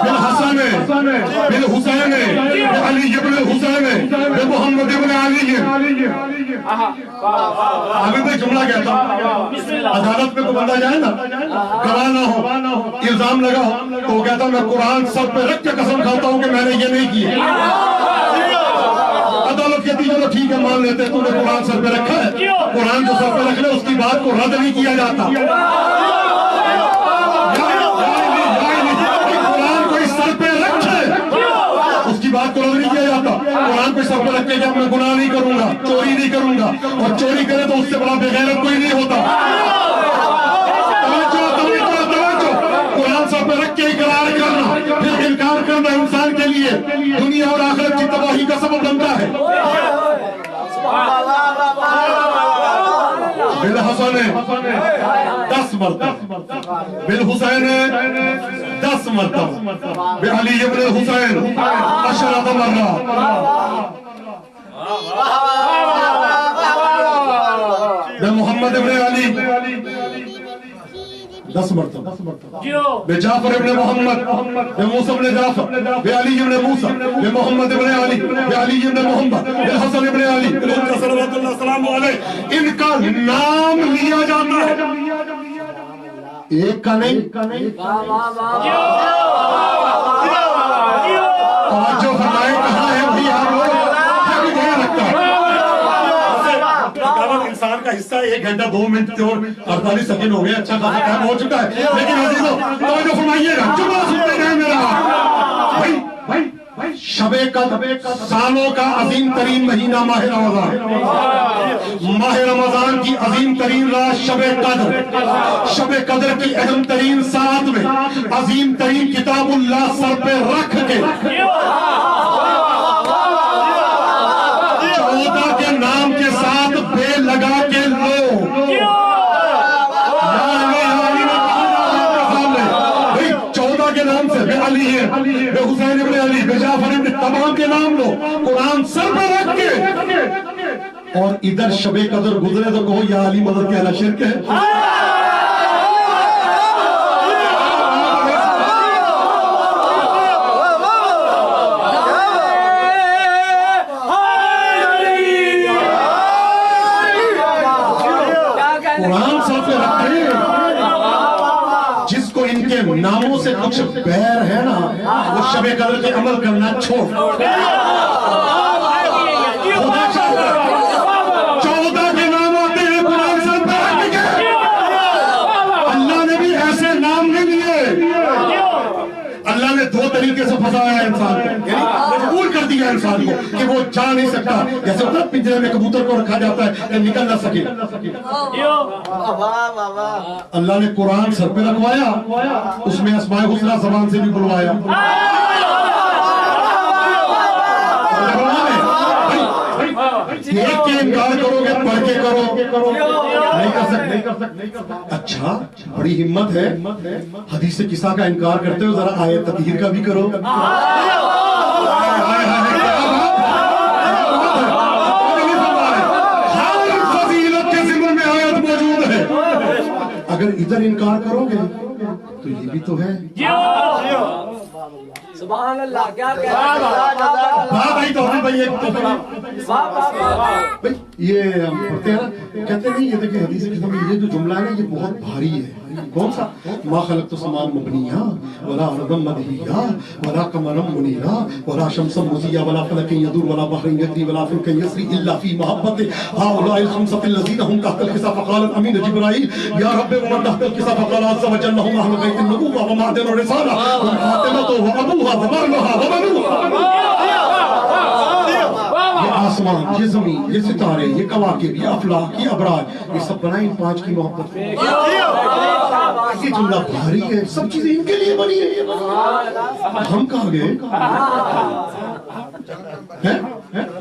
بالحسن، بالحسین، علی ابن الحسین، محمد ابن علی۔ آگے میں جملہ کہتا ہوں، عدالت میں کوئی بندہ جائے نا، گواہ نہ ہو، الزام لگا ہو، تو وہ کہتا میں قرآن سب پہ رکھ کے قسم کھاتا ہوں کہ میں نے یہ نہیں کیا۔ عدالت کہتی ہے چلو ٹھیک ہے مان لیتے ہیں، تو نے قرآن سر پہ رکھا ہے، قرآن جو سر پہ رکھ لے اس کی بات کو رد نہیں کیا جاتا۔ قرآن کو اس سر پہ رکھے اس کی بات کو رد نہیں کیا جاتا۔ قرآن کو سر پہ رکھ کے جب میں گناہ نہیں کروں گا، چوری نہیں کروں گا، اور چوری کرے تو اس سے بڑا بے غیرت کوئی نہیں ہوتا۔ قرآن سر پہ رکھ کے اقرار کرنا، پھر انکار کرنا انسان کے لیے دنیا اور آخرت کی تباہی کا سبب بنتا ہے۔ بالحسن 10 مرتبہ، بالحسین 10 مرتبہ، بعلی ابن الحسین 10 مرہ، بمحمد ابن علی 10 مرتبہ، بجعفر ابن محمد، بموسى ابن جعفر، بعلی ابن موسى، بمحمد ابن علی، بعلی ابن محمد، بالحسن ابن علی، صلوات اللہ السلام علیہ، ان کا نام لیا جاتا ہے، ایک کا نہیں۔ توجہ فرمائے کہاں ہے بھی آپ لوگ رکھتا ہے انسان کا حصہ 1 گھنٹہ 2 منٹ اور 48 سیکنڈ ہو گئے، اچھا خاصا ٹائم ہو چکا ہے، لیکن عزیزو توجہ فرمائیے گا، جملہ سنتے رہے میرا شب قدر سالوں کا عظیم ترین مہینہ ماہ رمضان، ماہ رمضان کی عظیم ترین رات شب قدر، شب قدر کی اہم ترین ساعت میں عظیم ترین کتاب اللہ سر پہ رکھ کے 14 کے نام کے ساتھ بے لگا کے لو، 14 کے نام سے، بے علی ہے، بے حسین ابن علی، بے جعفر ابن، تمام کے نام لو، قرآن سر پہ رکھ کے، اور ادھر شب قدر گزرے تو کہو یا علی مدد کہنا شرک ہے۔ قرآن سر پہ رکھے، جس کو ان کے ناموں سے کچھ بیر ہے نا وہ شب قدر کے عمل کرنا چھوڑ، 14 کے نام آتے ہیں قرآن سر پہ رکھ کے، اللہ نے بھی ایسے نام نہیں لیے، اللہ نے 2 طریقے سے پھنسایا ہے انسان کو، یعنی مجبور کر دیا انسان کو کہ وہ جا نہیں سکتا، جیسے ہوتا ہے پنجرے میں کبوتر کو رکھا جاتا ہے کہ نکل نہ سکے، اللہ نے قرآن سر پہ رکھوایا، اس میں اسماء الحسنی زبان سے بھی بلوایا، ایک کے انکار کرو گے پڑھ کے کرو، نہیں کر سکتے۔ اچھا بڑی ہمت ہے، حدیث قصہ کا انکار کرتے ہو، ذرا آیت تطہیر کا بھی کرو، اگر ادھر انکار کرو گے تو یہ بھی تو ہے۔ سبحان اللہ، کیا کہہ رہا ہے بھائی یہ ہم پڑھتے ہیں نا، کہتے نہیں، یہ دیکھیں حدیث قسم میں یہ جو جملہ ہے نا یہ بہت بھاری ہے، کون سا؟ ما خلقت السماء مبنیہ ولا ارضا مدحیہ ولا قمرا منیرا ولا شمسا مضیہ ولا فلکا یدور ولا بحر یجری ولا فلک یسری الا فی محبت هؤلاء الخمسة الذين هم تحت الكساء فقال الامين جبرائيل يا رب ومن تحت الكساء فقال عز وجل هم اهل بيت النبوة ومعدن الرسالة وفاطمة وابوها وبرها وبنوها، یہ آسمان، یہ زمین، یہ ستارے، یہ کواکب، یہ افلاک، یہ ابراج، یہ سب بنائیں 5 کی محبت میں۔ یہ جملہ بھاری ہے، سب چیزیں ان کے لیے بنی ہے، ہم کہاں گئے؟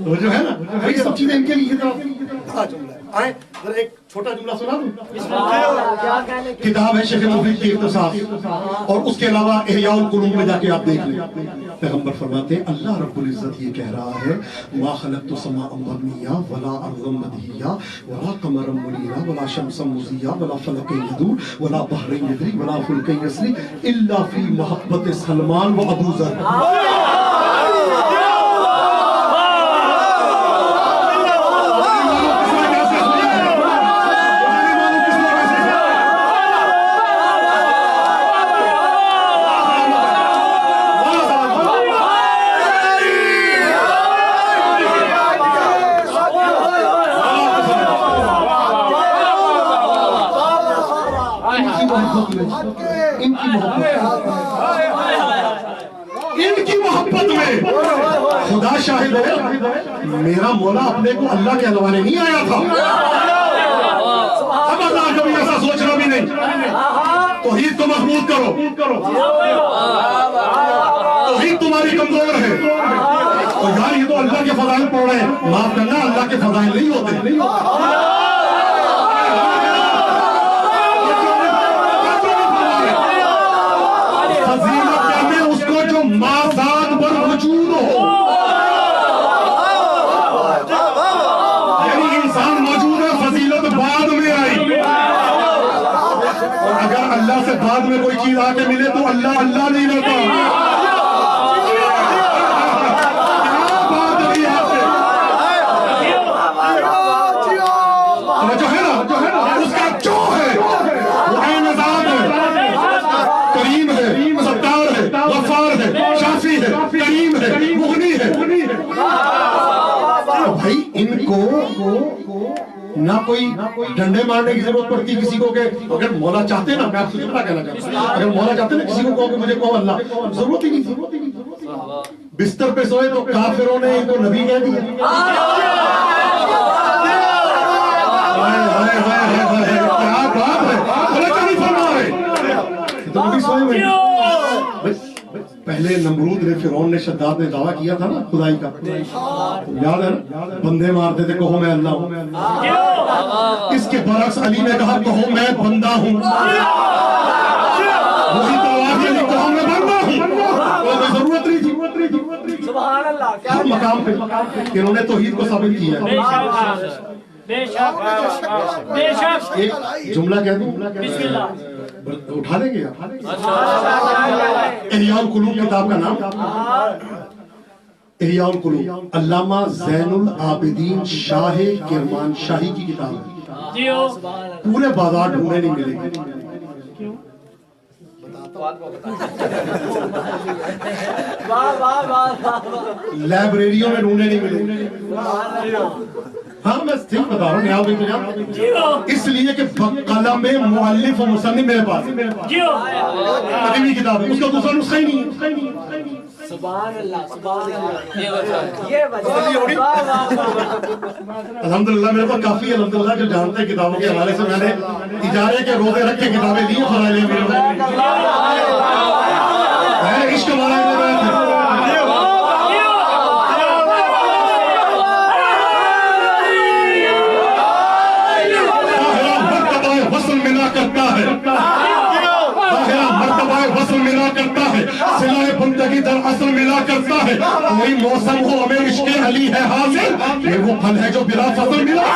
وہ جو ہے نا یہ سب چیزیں ان کے لیے جملہ ہے۔ آئیں ذرا ایک چھوٹا جملہ سنا دوں، کتاب ہے شیخ مفید کی اختصاص، اور اس کے علاوہ احیاء القلوب میں جا کے آپ دیکھ لیں، پیغمبر فرماتے ہیں اللہ رب العزت یہ کہہ رہا ہے ما خلقت السماء مبنیہ ولا ارضا مدحیہ ولا قمرا منیرا ولا شمسا مضیہ ولا فلکا یدور ولا بحر یجری ولا فلک یسری الا فی محبت سلمان و ابو ذر۔ ان کی محبت میں خدا شاہد ہے میرا مولا اپنے کو اللہ کے حوالے نہیں آیا تھا، اب اللہ کبھی ایسا سوچنا بھی نہیں، توحید کو محمود کرو، توحید تمہاری کمزور ہے، تو یار یہ تو اللہ کے فضائل پڑھ رہے ہیں، معاف کرنا اللہ کے فضائل نہیں ہوتے۔ اور اگر اللہ سے بعد میں کوئی چیز آ کے ملے تو اللہ اللہ نہیں رہتا. جو ہے نا اس کا جو ہے وہ اے نظام ہے, کریم ہے, ستار ہے, غفار ہے, شافی ہے, کریم ہے, مغنی ہے. بھائی ان کو نہ کوئی ڈنڈے مارنے کی ضرورت پڑتی کسی کو, کہ اگر مولا چاہتے نا, میں آپ سے کتنا کہنا چاہتا ہوں, اگر مولا چاہتے نا کسی کو کہو کہ مجھے کہو اللہ, ضرورت ہی نہیں. بستر پہ سوئے تو کافروں نے ان کو نبی کہہ دیا. کیا بات ہے, نہیں فرما رہے تو نبی سوئے ہوئے. پہلے نمرود نے, فرعون نے, شداد نے دعویٰ کیا تھا نا خدائی کا, یاد ہے نا, بندے مارتے تھے کہو میں اللہ ہوں. اس کے برعکس علی نے کہا کہو میں بندہ ہوں. وہی تلوار سے کہو میں بندہ ہوں. کوئی ضرورت نہیں تھی. سبحان اللہ, کیا مقام پہ انہوں نے توحید کو ثابت کیا. بے شک بے شک. ایک جملہ کہہ دوں, بسم اللہ. اٹھا دیں گے احیاء القلوب کتاب کا نام, احیاء القلوب, علامہ زین العابدین شاہ کرمان شاہی کی کتاب ہے. پورے بازار ڈھونڈے نہیں ملے گی. لائبریریوں میں ڈھونڈے نہیں ملے. ہاں میں صرف بتا رہا ہوں, یاد نہیں, اس لیے کہ قلم مؤلف و مصنف میرے پاس قدیمی کتاب ہے, اس کا دوسرا نسخہ ہی نہیں ہے. سبحان اللہ, سبحان اللہ. یہ الحمدللہ میرے پاس کافی, الحمدللہ جو جانتے ہیں کتابوں کے حوالے سے, میں نے اجارے کے روزے رکھ کے کتابیں دی فرائلے میرے پاس. عشق ہمارا کرتا ہے, مرتبہ وصل ملا کرتا ہے, صلہ بندگی در اصل ملا کرتا ہے. کوئی موسم ہو ہمیں عشق علی ہے حاصل, یہ وہ پھل ہے جو بلا فصل ملا.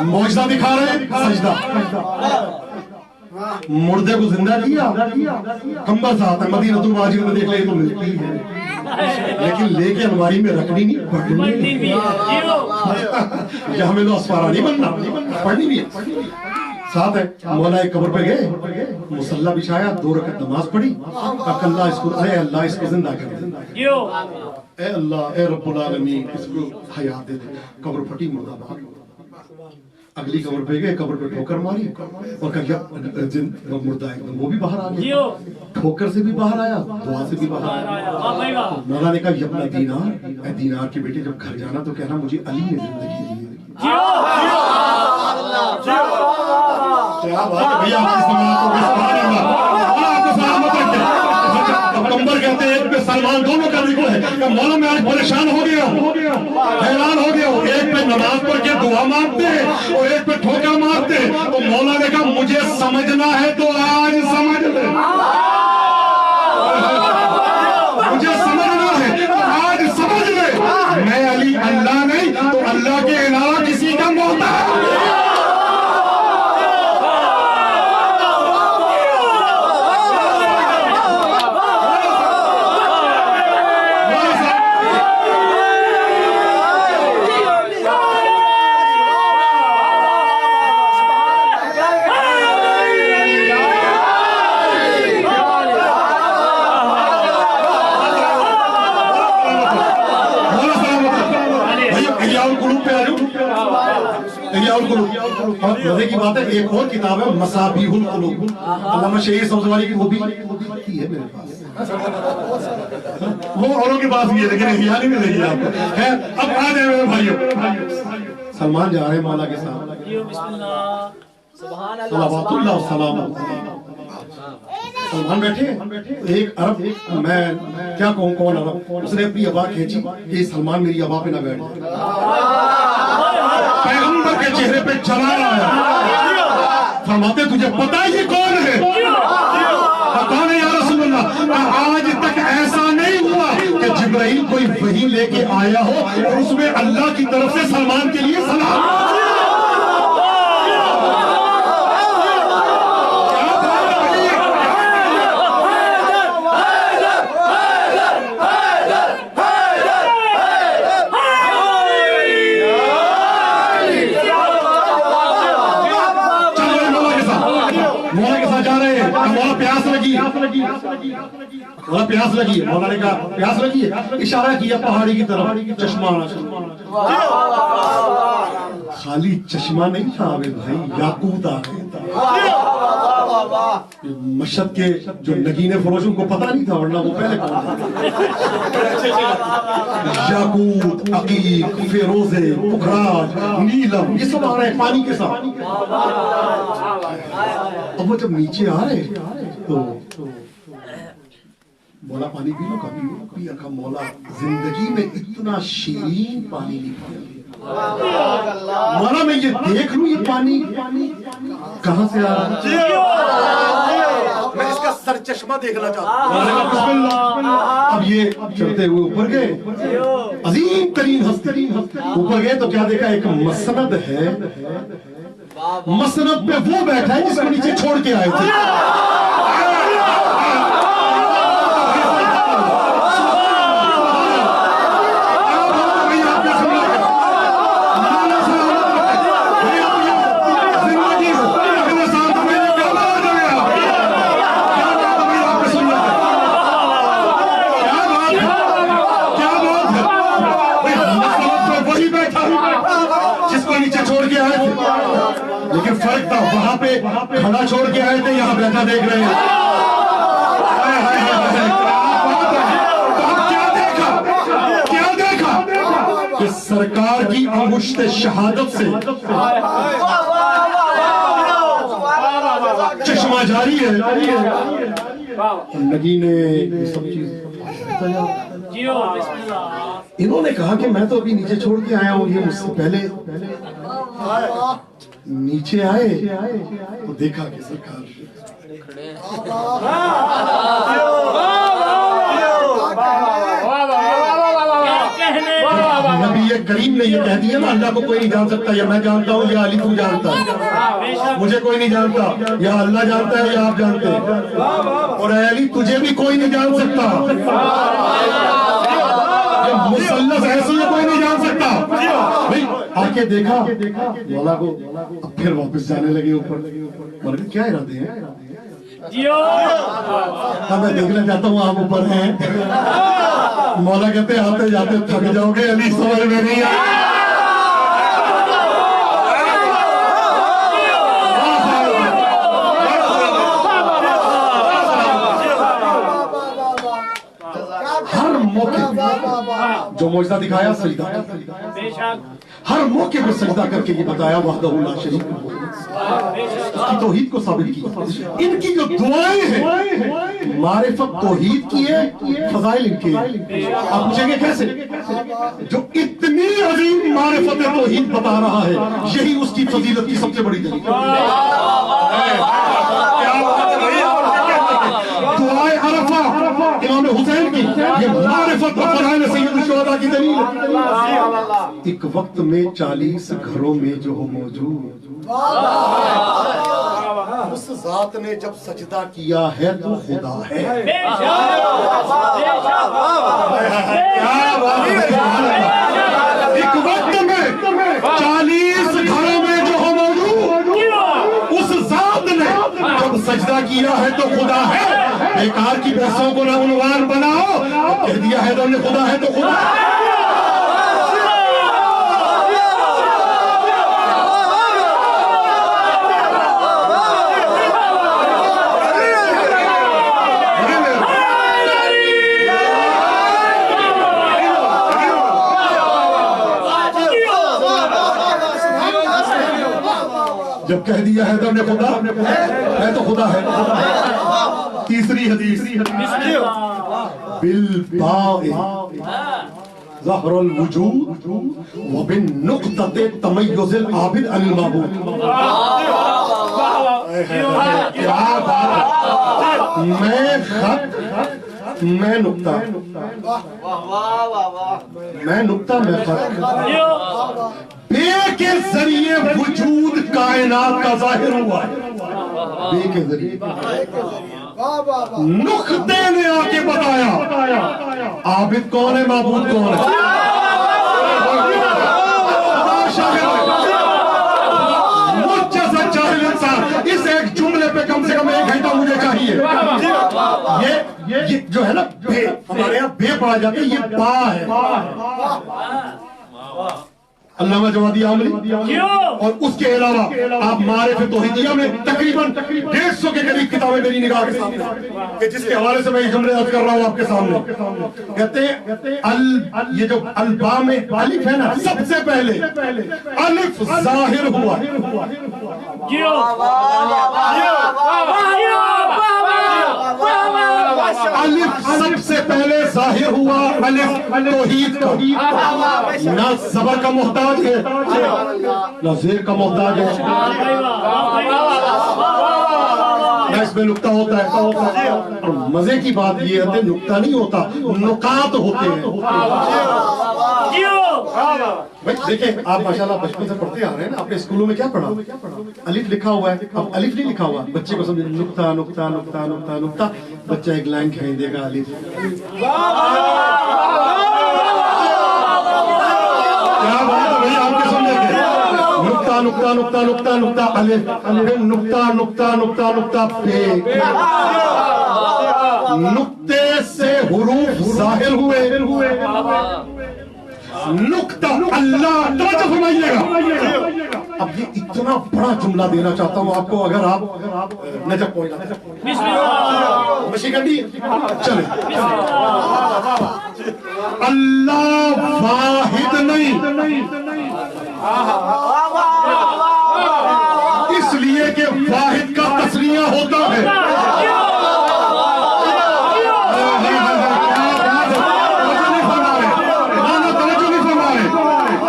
معجزہ دکھا رہے ہیں, سجدہ. مردے کو زندہ کیا, کمبل ساتھ ہے, مدینہ المہاجر میں دیکھ لے تو ملتی ہے, لیکن لے کے الماری میں رکھنی نہیں, پڑھنی بھی. یہ ہمیں تو اسفارہ نہیں بننا, پڑھنی بھی ہے. ساتھ ہے مولا ایک قبر پہ گئے, مصلی بچھایا, 2 رکعت نماز پڑھی, اللہ اس کو, اے اللہ اس کو زندہ کر دے, اے اللہ, اے رب العالمین اس کو حیات دے دے. قبر پھٹی, مردہ باہر. اگلی قبر پہ گئے, قبر پہ ٹھوکر ماری اور کہا مردہ ایک دم وہ بھی باہر آ گیا, ٹھوکر سے بھی باہر آیا, دعا سے بھی باہر آیا. مولا نے کہا یبنا دینار, اے دینار کے بیٹے جب گھر جانا تو کہنا مجھے علی نے زندگی دی ہے. کیا بات ہے بھیا, آپ کی سماعت کو سبحان اللہ, آپ کو سلامت رکھے. پیغمبر کہتے ہیں ایک پہ سلمان, دونوں کا ذکر ہے کہ مولا میں آج پریشان ہو گیا ہوں, حیران ہو گیا ہوں. ایک پہ نماز پڑھ کے دعا مانگتے ہیں اور ایک پہ ٹھوکر مارتے ہیں. تو مولا نے کہا مجھے سمجھنا ہے تو آج سمجھ لے, مجھے سمجھنا ہے تو آج سمجھ لے, میں علی اللہ نہیں تو اللہ کے علاوہ کسی کا محتاج. اور مزے کی بات ہے, ایک اور کتاب ہے مصابیح القلوب, علامہ شہید سبزواری کی, وہ بھی ہے میرے پاس. وہ اوروں کے پاس بھی ہے لیکن احیاء نہیں ملے گی آپ کو. اب آ جائے میرے بھائیو, سلمان جا رہے ہیں مولا کے ساتھ. صلوات اللہ وسلام. سلمان بیٹھے, ایک عرب, میں کیا کہوں کون عرب, اس نے اپنی ابا کھینچی کہ سلمان میری ابا پہ نہ بیٹھ جائے. پیغمبر کے چہرے پہ جلال آیا, فرماتے تجھے پتا یہ کون ہے؟ کون ہے یا رسول اللہ؟ اللہ آج تک ایسا نہیں ہوا کہ جبرائیل کوئی وحی لے کے آیا ہو اور اس میں اللہ کی طرف سے سلمان کے لیے سلام. مولا پیاس لگی ہے. مولا نے کہا پیاس لگی ہے, اشارہ کیا پہاڑی کی طرف, چشمہ آنا شروع. خالی چشمہ نہیں تھا بھائی, یاقوت آ گئے تھا. مشہد کے جو نگینے فروش ان کو پتہ نہیں تھا, ورنہ وہ پہلے کہا یاقوت, عقیق, فیروزے, پکھراج, نیلم, یہ سب آ رہے ہیں پانی کے ساتھ. اب وہ جب نیچے آ رہے تو مولا پانی پی لو, کبھی پیا کا مولا زندگی میں اتنا شیرین پانی نہیں پیا. مولا میں یہ دیکھ لوں یہ پانی کہاں سے آ رہا ہے, میں اس کا سر چشمہ دیکھنا چاہتا ہوں. اب یہ چلتے ہوئے اوپر گئے, عظیم ترین ہستی اوپر گئے تو کیا دیکھا, ایک مسند ہے. مسند پہ وہ بیٹھا ہے جس کو نیچے چھوڑ کے آئے تھے. لیکن فرق تھا, وہاں پہ کھڑا چھوڑ کے آئے تھے, یہاں بیٹھا دیکھ رہے ہیں. کیا دیکھا کہ سرکار کی انگشت شہادت سے چشمہ جاری ہے. نگینے یہ سب چیز انہوں نے کہا کہ میں تو ابھی نیچے چھوڑ کے آیا ہوں, یہ مجھ سے پہلے نیچے آئے تو دیکھا کہ سرکار نبی کریم نے یہ کہہ دیا نا, اللہ کو کوئی نہیں جان سکتا, یا میں جانتا ہوں یا علی تو جانتا ہے, مجھے کوئی نہیں جانتا, یا اللہ جانتا ہے یا آپ جانتے ہیں, اور اے علی تجھے بھی کوئی نہیں جان سکتا. مسلس ایسی ہے کوئی نہیں جان سکتا. آ کے دیکھا مولا کو, اب پھر واپس جانے لگے اوپر. مولا کیا ارادے ہیں؟ میں دیکھنا چاہتا ہوں آپ اوپر ہیں. مولا کہتے آتے جاتے تھک جاؤ گے, علی سمجھ میں نہیں آیا. ہر موقع جو معجزہ دکھایا سجدہ, ہر موقع پر سجدہ کر کے یہ بتایا وحدہ لا شریک لہ, اس کی توحید کو ثابت کی. ان کی جو دعائیں ہیں معرفت توحید کی ہے, فضائل ان کے. آپ پوچھیں گے کیسے؟ جو اتنی عظیم معرفت توحید بتا رہا ہے, یہی اس کی فضیلت کی سب سے بڑی دلیل. دعائے عرفہ امام حسین کی, یہ معرفت و فضائل سید الشہداء کی دلیل ہے. ایک وقت میں 40 گھروں میں جو ہو موجود, اس ذات نے جب سجدہ کیا ہے تو خدا ہے. ایک وقت میں 40 گھروں میں جو ہو موجود, اس ذات نے جب سجدہ کیا ہے تو خدا ہے. بیکار کی بحثوں کو نہ عنوان بناؤ, کہہ دیا ہے نے خدا ہے تو خدا ہے. جب کہہ دیا ہے نے خدا ہے تو خدا ہے. تیسری حدیث, بالباء ظہر الوجود وبالنقطۃ تمیز العابد عن المعبود. کیا بات ہے. میں خط میں نقطہ میں نقطہ میں خط بے کے ذریعے وجود کائنات کا ظاہر ہوا ہے بے کے ذریعے نقطے نے آ کے بتایا عابد کون ہے معبود کون ہے اس ایک جملے پہ کم سے کم 1 گھنٹہ مجھے چاہیے یہ جو ہے نا بے ہمارے یہاں بے پڑھا جاتا ہے یہ با ہے علامہ جوادی عاملی اور اس کے علاوہ آپ معارف توحیدیہ میں تقریباً 150 کے قریب کتابیں میری نگاہ کے سامنے کہ جس کے حوالے سے میں یہ جملے عرض کر رہا ہوں آپ کے سامنے کہتے ہیں یہ جو البا میں الف ہے نا سب سے پہلے الف ظاہر ہوا الف سب سے پہلے ظاہر ہوا الف توحید کا نہ زبر کا محتاج ہے نہ زیر کا محتاج ہے نہ اس میں نقطہ ہوتا ہے اور مزے کی بات یہ ہے نقطہ نہیں ہوتا نقاط ہوتے ہیں دیکھیں آپ ماشاءاللہ بچپن سے پڑھتے آ رہے ہیں نا اپنے اسکولوں میں کیا پڑھا الف لکھا ہوا ہے اب الف نہیں لکھا ہوا بچے کو سمجھے نقطہ نقطہ نقطہ نقطہ نقطہ بچہ ایک لائن کھینچ دے گا الف کیا بات ہے بھائی آپ کے سمجھے گے نقطہ نقطہ نقطہ نقطہ نقطہ الف نقطہ نقطہ نقطہ نقطہ پہ نقطے سے حروف ظاہر ہوئے نقطہ اللہ توجہ فرمائیے گا اب یہ اتنا بڑا جملہ دینا چاہتا ہوں آپ کو اگر آپ نجف پہنچ مشی گنڈی چلیں اللہ واحد نہیں اس لیے کہ واحد کا تسریہ ہوتا ہے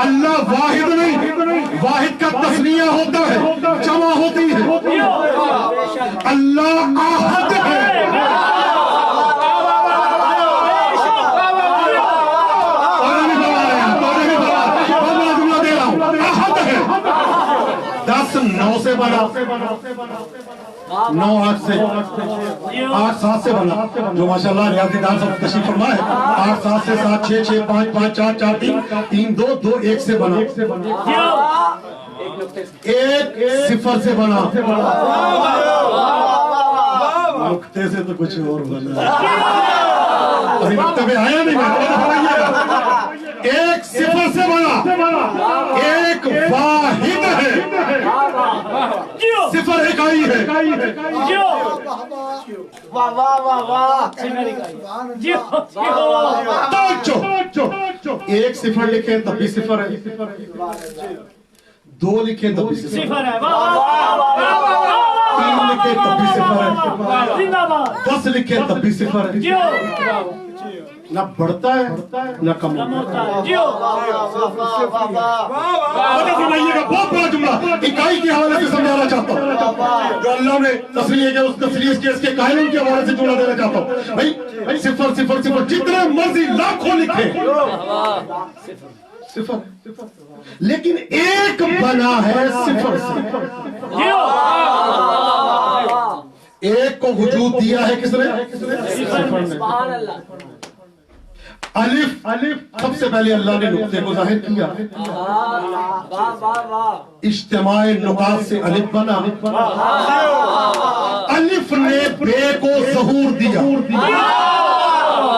اللہ واحد نہیں واحد کا تسنیہ ہوتا ہے جمع ہوتی ہے اللہ احد ہے احد ہے 10 9 سے بنا 9 8 سے 8 7 سے بنا جو ماشاءاللہ ریاضی دان سب تشریف فرما ہے 8 7 سے 7 6 6 5 5 4 4 3 2 2 1 سے بنا 1 0 سے بنا نقطے سے تو کچھ اور بنا ابھی نقطے پہ آیا نہیں میں 1 0 سے بنا 1 واحد ہے 0 اکائی ہے ایک 0 لکھیں تب بھی 0 ہے 2 لکھیں تب بھی 0 ہے 3 لکھیں تب بھی 0 ہے 10 لکھیں تب بھی 0 ہے نہ بڑھتا ہے نہ کم ہوتا ہے بہت بڑا جملہ اکائی کے حوالے سے سمجھانا چاہتا ہوں جو اللہ نے تصریح کے اس تصریح کے اس کے قائلوں کے حوالے سے جملہ دینا چاہتا ہوں بھائی 0 0 0 جتنے مرضی لاکھوں لکھیں 0 لیکن ایک بنا ہے 0 سے ایک کو وجود دیا ہے کس نے الف سب سے پہلے اللہ نے نقطے کو ظاہر کیا اجتماع نقاط سے الف بنا الف نے بے کو ظہور دیا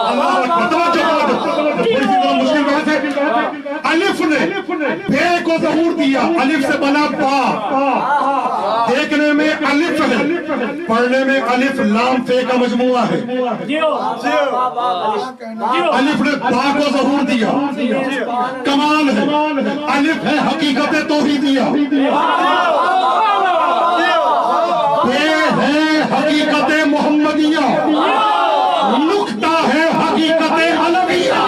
اللہ مشکل بات ہے الف نے بے کو ظہور دیا الف سے بنا با دیکھنے میں الف ہے پڑھنے میں الف لام فے کا مجموعہ ہے الف نے با کو ظہور دیا کمال ہے الف ہے حقیقت توحیدیہ بے ہے حقیقت محمدیہ نقطہ ہے حقیقت علویہ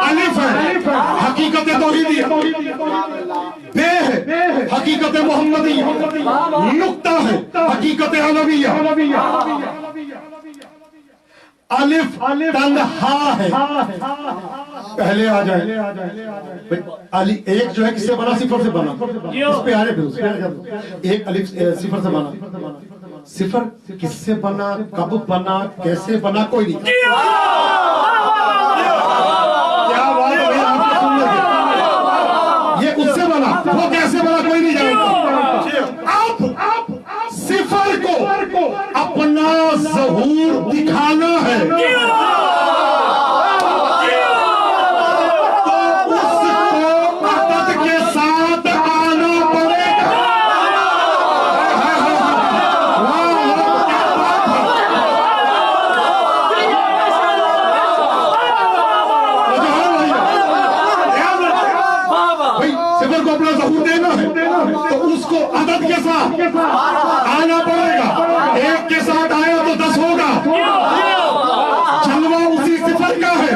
الف حقیقت محمدی نقطہ ہے حقیقت علویہ. الف تنہا ہے. پہلے آ جائے علی ایک جو ہے کس سے بنا؟ صفر سے بنا. اس پہ آ رہے پھر ایک الف صفر سے بنا. صفر کس سے بنا، کب بنا، کیسے بنا، کوئی نہیں. کیا بات ہے آپ کو سن لگے؟ یہ اس سے بنا، وہ کیسے بنا کوئی نہیں جانتا. اب صفر کو اپنا ظہور دکھانا ہے تو اس کو عدد کے ساتھ آنا پڑے گا. صفر کو اپنا ظہور دینا ہے تو اس کو عدد کے ساتھ آنا پڑے گا. ایک کے ساتھ آیا تو 10 ہوگا. جلوہ اسی صفر کا ہے.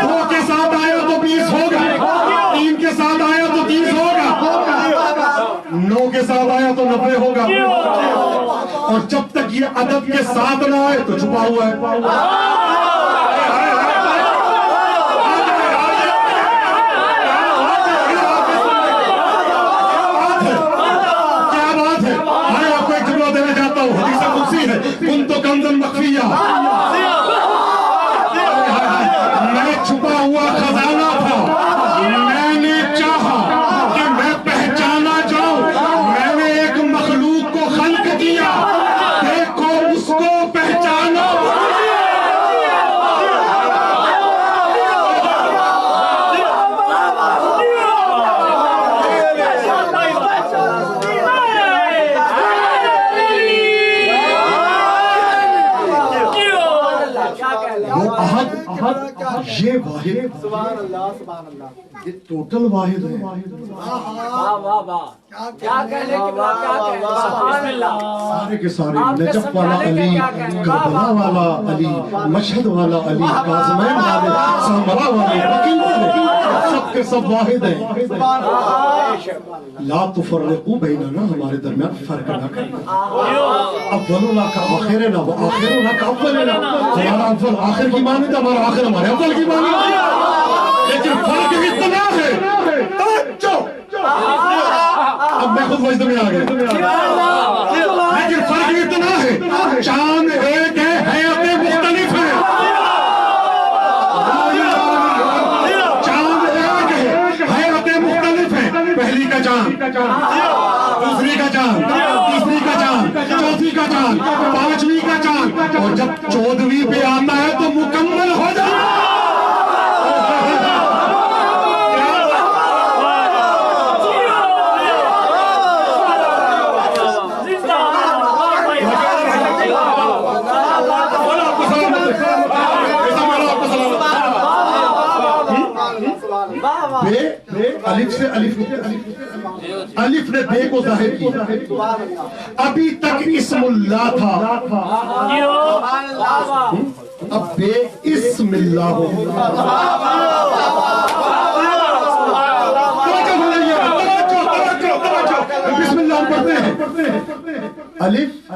2 کے ساتھ آیا تو 20 ہوگا. 3 کے ساتھ آیا تو 30 ہوگا. 9 کے ساتھ آیا تو 90 ہوگا. اور جب تک یہ عدد کے ساتھ نہ آئے تو چھپا ہوا ہے. كنت كنزا مخفيا میں چھپا ہوا خزانہ تھا. میں نے چاہا کہ میں پہچانا جاؤں. میں نے ایک مخلوق کو خلق کیا. دیکھو اس کو پہچانا. یہ واحد یہ ٹوٹل واحد ہے. سارے کے سارے نجف والا علی، کربلا والا علی، مشہد والا علی، کاظمین والے، سامرا والے، بقیع والے، سب کے سب واحد ہیں. لا تفرقوا بیننا، ہمارے درمیان فرق نہ کرنا. اولنا کا آخرنا و آخرنا کا اولنا. ہمارا اول آخر کی مانی تھا، ہمارا آخر ہمارے اول کی مانی. لیکن فرق اتنا ہے. اب میں خود وجد میں آ گیا. لیکن فرق اتنا ہے، چاند ایک ہے، حیاتیں مختلف ہیں. چاند ایک ہے، حیاتیں مختلف ہیں. پہلی کا چاند، دوسری کا چاند، تیسری کا چاند، چوتھی کا چاند، پانچویں کا چاند، اور جب 14ویں پہ آتا ہے تو مکمل ہو جاتا ہے. الف سے الف نے بے کو ظاہر کیا. ابھی تک اسم اللہ تھا، اب بے اسم اللہ ہو. بسم اللہ پڑھتے ہیں. الف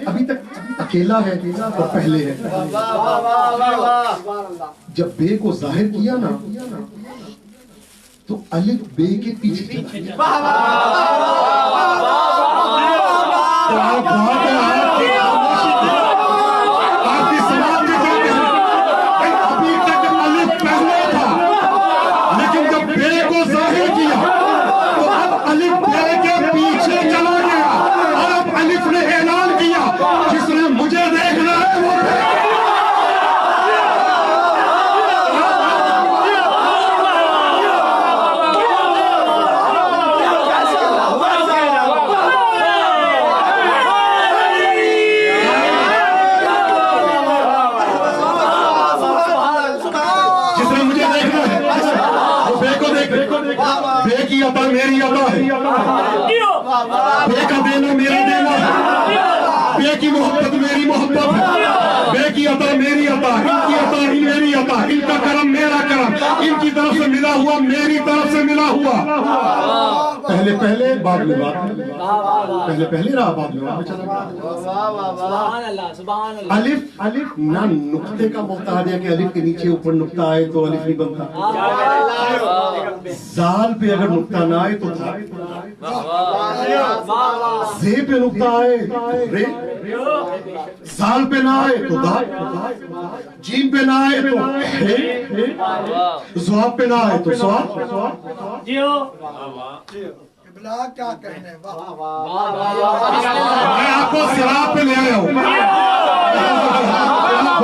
ابھی تک اکیلا ہے اور پہلے ہے. جب بے کو ظاہر کیا نا تو الف بے کے پیچھے چلا. ابھی تک الف پہلے تھا، لیکن جب بے کو ظاہر کیا تو اب الف بے کے پیچھے چلا گیا. اور اب الف نے اعلان کیا جس نے مجھے دیکھنا ہے وہ عطا میری عطا ہے. بے کا دینا میرا دینا ہے. بے کی محبت میری محبت ہے. بے کی عطا میری عطا، ان کی عطا میری عطا، ان کا کرم میرا کرم. ان کی طرف سے ملا ملا ہوا میری طرف سے ملا ہوا. پہلے پہلے بعد میں بات, پہلے پہلے رہا بعد میں بات چلا. سبحان اللہ سبحان اللہ. الف نہ نقطے کا محتاج ہے کہ الف کے نیچے اوپر نقطہ آئے تو الف نہیں بنتا. زال پہ اگر نقطہ نہ آئے تو تھا, زے پہ نقطہ آئے رے, زال پہ نہ آئے تو دا, جیم پہ نہ آئے تو ہے, زواب پہ نہ آئے تو سواب. کیا کہنے. میں آپ کو سراب پہ لے آیا ہوں.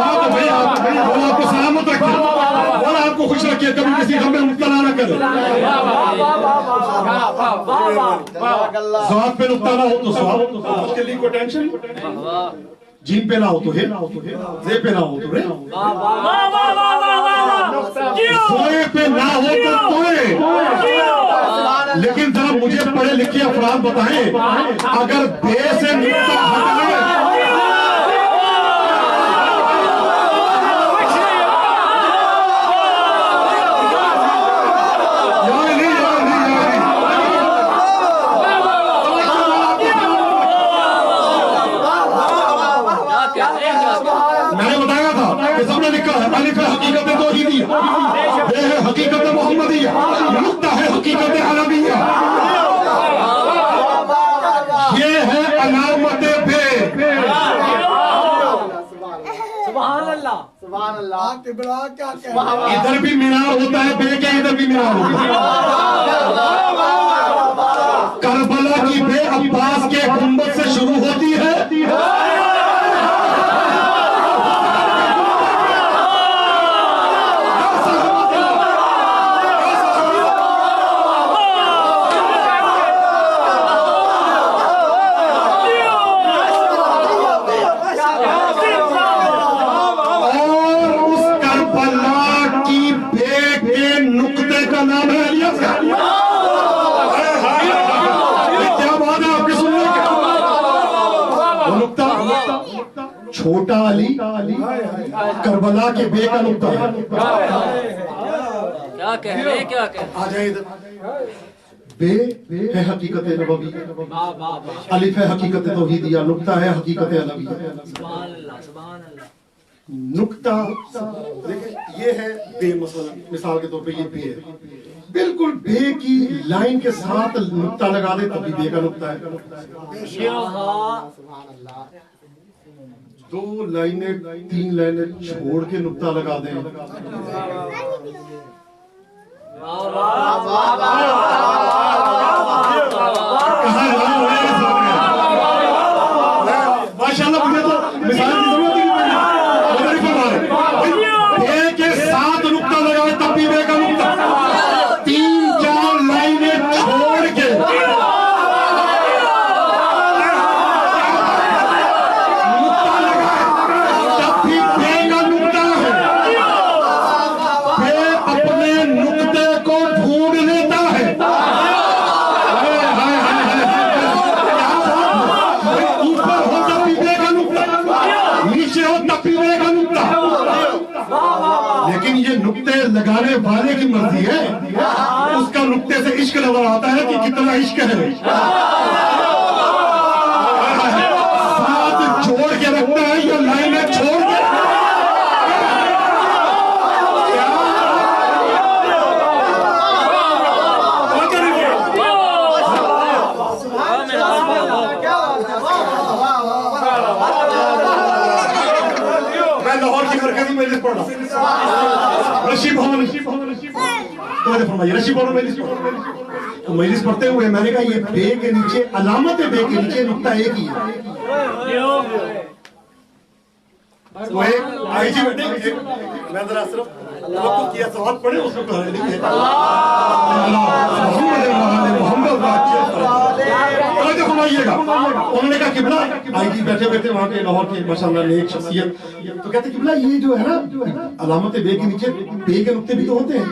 آپ کو سلامت رکھے اور آپ کو خوش رکھے, کبھی کسی غم میں مبتلا نہ کرے. زواب پہ نقطہ نہ ہو تو سواب, اس کے لیے کوئی ٹینشن. جیم پہ نہ ہو تو ہے, زے پہ نہ ہو تو رے, سوئے پہ نہ ہو تو توئے. لیکن ذرا مجھے پڑھے لکھے افراد بتائیں, اگر بے سے نقطہ ہٹ گئے حقیقت توحیدیہ, یہ ہے حقیقت محمدیہ, نقطہ ہے حقیقت عربیہ, یہ ہے علامت بے. سبحان اللہ سبحان اللہ. قبلہ کیا کہنے. ادھر بھی مینار ہوتا ہے بے کے, ادھر بھی مینار ہوتا ہے. کربلا کی بے عباس کے گنبد سے شروع ہوتی ہے, چھوٹا علی کربلا کے بے کا نقطہ ہے. کیا کہنے کیا کہنے. آ جائے ادھر. بے ہے حقیقت نبوی, الف ہے حقیقت توحیدیہ, نقطہ ہے حقیقت علویہ. سبحان اللہ سبحان اللہ. نقطہ دیکھیں یہ ہے بے, مثال کے طور پہ یہ بے ہے, بالکل بے کی لائن کے ساتھ نقطہ لگا دے تب بھی بے کا نقطہ ہے. دو لائنیں تین لائنیں چھوڑ کے نقطہ لگا دیں, ماشاءاللہ مجھے تو مثال کی ضرورت ہی نہیں. بے کے ساتھ نقطہ لگائے تب بھی بے کا نقطہ, تین چار لائنیں چھوڑ کے لگانے والے کی مرضی ہے, اس کا نقطے سے عشق نظر آتا ہے کہ کتنا عشق ہے. ساتھ جوڑ کے رکھتا ہے یا لائنیں چھوڑ کے. میں لاہور کی مرکزی مجلس پڑھ رہا ہوں, رشید بھون رشید بھون مجلس پڑھتے ہوئے میں نے کہا یہ بے کے نیچے علامت بے کے نیچے نقطہ ایک ہی ہے. آئی جی بیٹے میں ذرا صرف توقع کیا سوال پڑھے اس کو کہا لکھے فرمائیے گا. انہوں نے کہا قبلہ, آئی جی بیٹھے بیٹھے وہاں کے لاہور کے ماشاءاللہ نیک شخصیت, تو کہتے قبلہ یہ جو ہے نا علامت بے کے نیچے بے کے نقطے بھی تو ہوتے ہیں.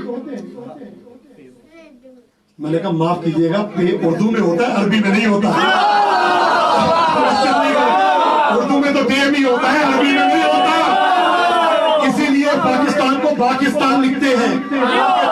میں نے کہا معاف کیجئے گا, بے اردو میں ہوتا ہے عربی میں نہیں ہوتا. اردو میں تو بے بھی ہوتا ہے عربی میں نہیں ہوتا. اسی لیے پاکستان کو پاکستان لکھتے ہیں,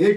1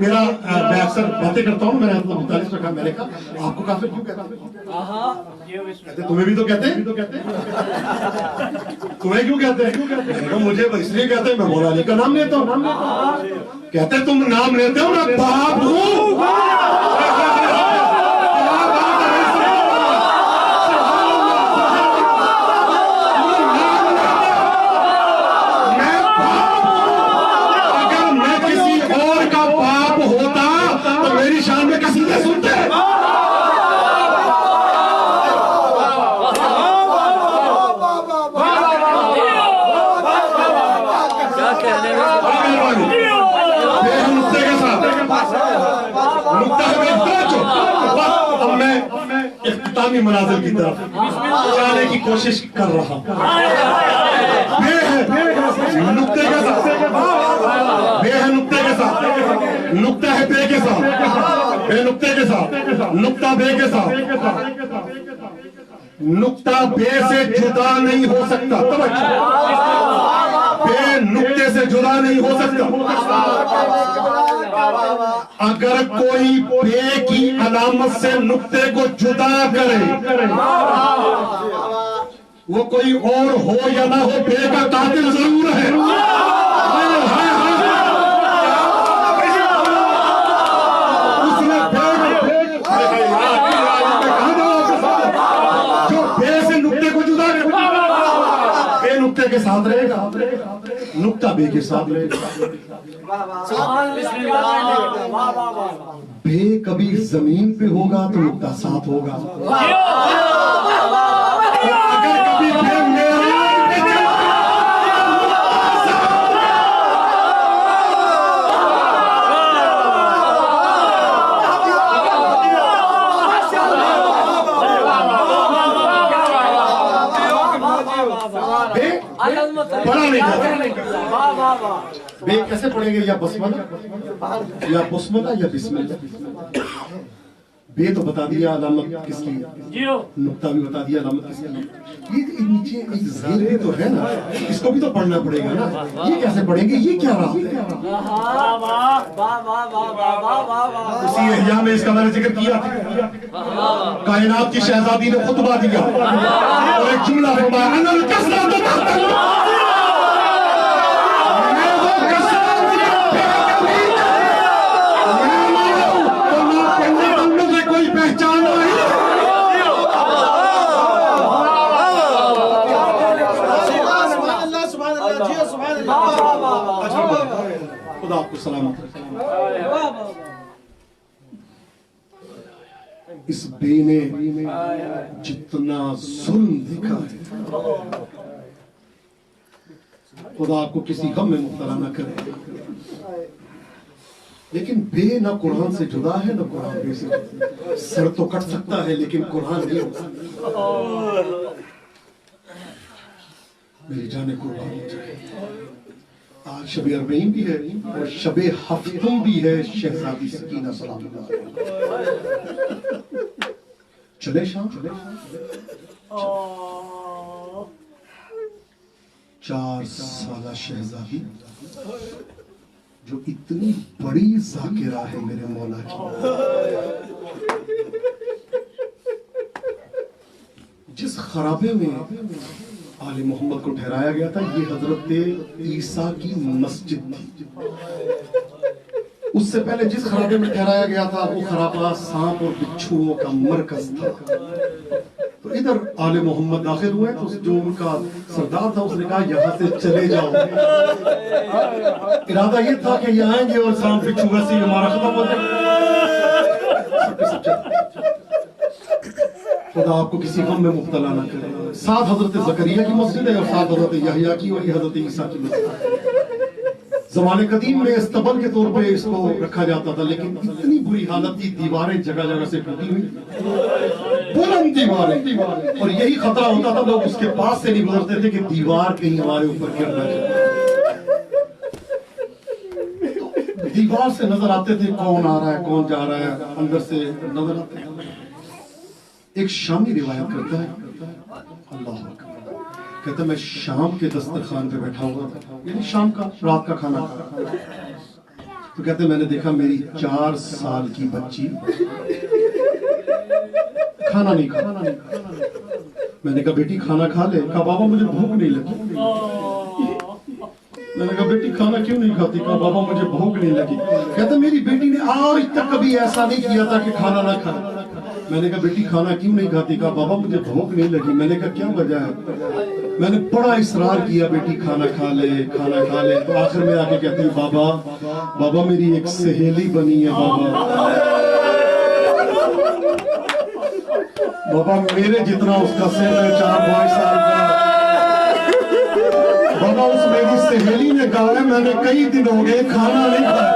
میرا میں اکثر باتیں کرتا ہوں، میں نے 45 رکھا، میں نے کہا آپ کو کافر کیوں کہتے ہیں؟ کہتے تمہیں بھی تو کہتے ہیں، تمہیں کیوں کہتے ہیں؟ مجھے اس لیے کہتے ہیں میں مولا علی کا نام لیتا ہوں. کہتے تم نام لیتے ہو نا، باپ ہوں. اختتامی منازل کی طرف جانے کی کوشش کر رہا ہوں. بے ہے نقطے کے ساتھ، بے ہے نقطے کے ساتھ، نقطہ ہے بے کے ساتھ، بے نقطے کے ساتھ، نقطہ بے کے ساتھ. نقطہ بے سے جدا نہیں ہو سکتا، بے نقطے سے جدا نہیں ہو سکتا. اگر کوئی بے کی علامت سے نقطے کو جدا کرے، وہ کوئی اور ہو یا نہ ہو، بے کا قاتل ضرور ہے. اس نے جو بے سے نقطے کو جدا کرے، بے نقطے کے ساتھ رہے گا، نقطہ بے کے ساتھ رہے گا. بے کبھی زمین پہ ہوگا تو نقطہ ساتھ ہوگا. اگر کبھی بے معراج پہ چلا پڑھا نہیں جاتا. بے کیسے پڑھیں گے؟ یا بسملہ یا بسملہ یا بسم اللہ. بے تو بتا دیا علامت کس کی، نقطہ بھی بتا دیا علامت کس کی. یہ نیچے ایک زیر بھی تو ہے نا، اس کو بھی تو پڑھنا پڑے گا نا. یہ کیسے پڑھیں گے؟ یہ کیا رات ہے؟ اسی احیاء میں اس کا میں نے ذکر کیا تھا. کائنات کی شہزادی نے خطبہ دیا اور ایک جملہ فرمایا، انا الکثرۃ تحت خدا آپ کو سلامت رکھے. اس بے نے جتنا ظلم دیکھا ہے، خدا آپ کو کسی غم میں مبتلا نہ کرے. لیکن بے نہ قرآن سے جدا ہے نہ قرآن بے سے جدا. سر تو کٹ سکتا ہے لیکن قرآن نہیں ہو سکتا. میری جانیں قربان ہو جائے. آج شب اربعین بھی ہے اور شب ہفتم بھی ہے. شہزادی سکینہ سلام اللہ. چلے شام 4 سالہ شہزادی جو اتنی بڑی ذاکرہ ہے میرے مولا کی. جس خرابے میں آل محمد کو ٹھہرایا گیا تھا، یہ حضرت عیسیٰ کی مسجد تھی. اس سے پہلے جس خرابے میں ٹھہرایا گیا تھا وہ خرابہ سانپ اور بچھوؤں کا مرکز تھا. تو ادھر آل محمد داخل ہوئے تو جو ان کا سردار تھا اس نے کہا یہاں سے چلے جاؤ. ارادہ یہ تھا کہ یہ آئیں گے اور سانپ بچھو ویسے ہی ہمارا ختم ہو جائے. خدا آپ کو کسی غم میں مبتلا نہ کرے. ساتھ حضرت زکریا کی مسجد ہے اور ساتھ حضرت یحییٰ کی اور یہ حضرت عیسیٰ کی مسجد ہے. زمانے قدیم میں استبل کے طور پہ اس کو رکھا جاتا تھا، لیکن اتنی بری حالت تھی، دیواریں جگہ جگہ سے ٹوٹی ہوئی، بلند دیواریں، اور یہی خطرہ ہوتا تھا لوگ اس کے پاس سے نہیں گزرتے تھے کہ دیوار کہیں ہمارے اوپر گر نہ جائے. دیوار سے نظر آتے تھے کون آ رہا ہے کون جا رہا ہے، اندر سے نظر آتے ہیں. ایک شامی روایت کرتا ہے، اللہ اکبر، کہتا ہے میں شام کے دسترخوان پہ بیٹھا ہوا تھا، یعنی شام کا رات کا کھانا کھا رہا. تو کہتے ہیں میں نے دیکھا میری 4 سال کی بچی کھانا نہیں کھا. میں نے کہا بیٹی کھانا کھا لے. کہا بابا مجھے بھوک نہیں لگی. میں نے کہا بیٹی کھانا کیوں نہیں کھاتی؟ کہا بابا مجھے بھوک نہیں لگی. کہتے میری بیٹی نے آج تک کبھی ایسا نہیں کیا تھا کہ کھانا نہ کھائے. میں نے کہا بیٹی کھانا کیوں نہیں کھاتی؟ کہا بابا مجھے بھوک نہیں لگی. میں نے کہا کیا وجہ ہے؟ میں نے بڑا اصرار کیا بیٹی کھانا کھا لے کھانا کھا لے. تو آخر میں آ کے کہتی ہے بابا میری ایک سہیلی بنی ہے. بابا میرے جتنا اس کا سن ہے 4-5 سال کا. بابا اس میری سہیلی نے کہا ہے میں نے کئی دن ہو گئے کھانا نہیں کھایا.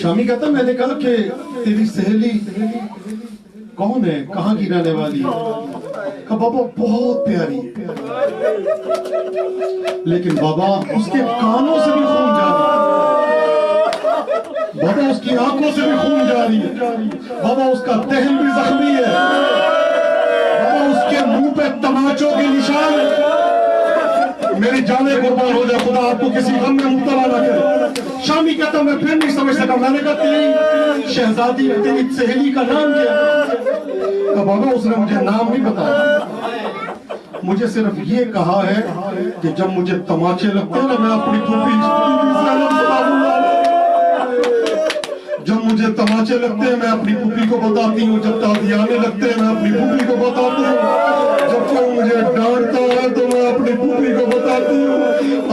شامی کہتا میں نے کہا کہ تیری سہیلی کون ہے؟ کہاں کی رہنے والی ہے؟ کہا بابا بہت پیاری ہے لیکن بابا اس کے کانوں سے بھی خون جاری ہے. بابا اس کی آنکھوں سے بھی خون جاری ہے. بابا اس کا دہن بھی زخمی ہے. بابا اس کے منہ پہ تماچوں کے نشان ہے. میری جانیں قربان ہو جائے خدا آپ کو کسی غم میں مبتلا نہ کرے. شامی کہتا میں پھر نہیں سمجھ سکا. میں نے کہا تیری شہزادی تیری سہیلی کا نام کیا؟ کہا بابا اس نے مجھے نام نہیں بتایا. مجھے صرف یہ کہا ہے کہ جب مجھے تماچے لگتے ہیں نا میں اپنی جب مجھے تماچے لگتے ہیں میں اپنی پھوپھی کو بتاتی ہوں. جب تازیانے لگتے ہیں میں اپنی پھوپھی کو بتاتی ہوں. جب کوئی مجھے ڈانٹتا ہے تو میں اپنی پھوپھی کو بتاتی ہوں.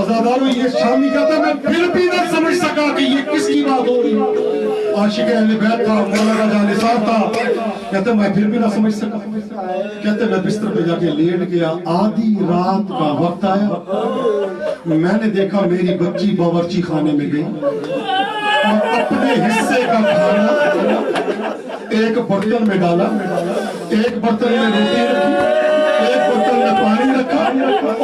آزادارو یہ شامی کہتا ہے میں پھر بھی نہ سمجھ سکا کہ یہ کس کی بات ہو رہی ہے. عاشق اہل بیت تھا, مولانا جان نثار تھا. کہتے میں پھر بھی نہ سمجھ سکا. کہتے میں بستر پہ جا کے لیٹ گیا. آدھی رات کا وقت آیا. میں نے دیکھا میری بچی باورچی خانے میں گئی اور اپنے حصے کا کھانا ایک برتن میں ڈالا. ایک برتن میں روٹی رکھی, ایک برتن میں پانی رکھا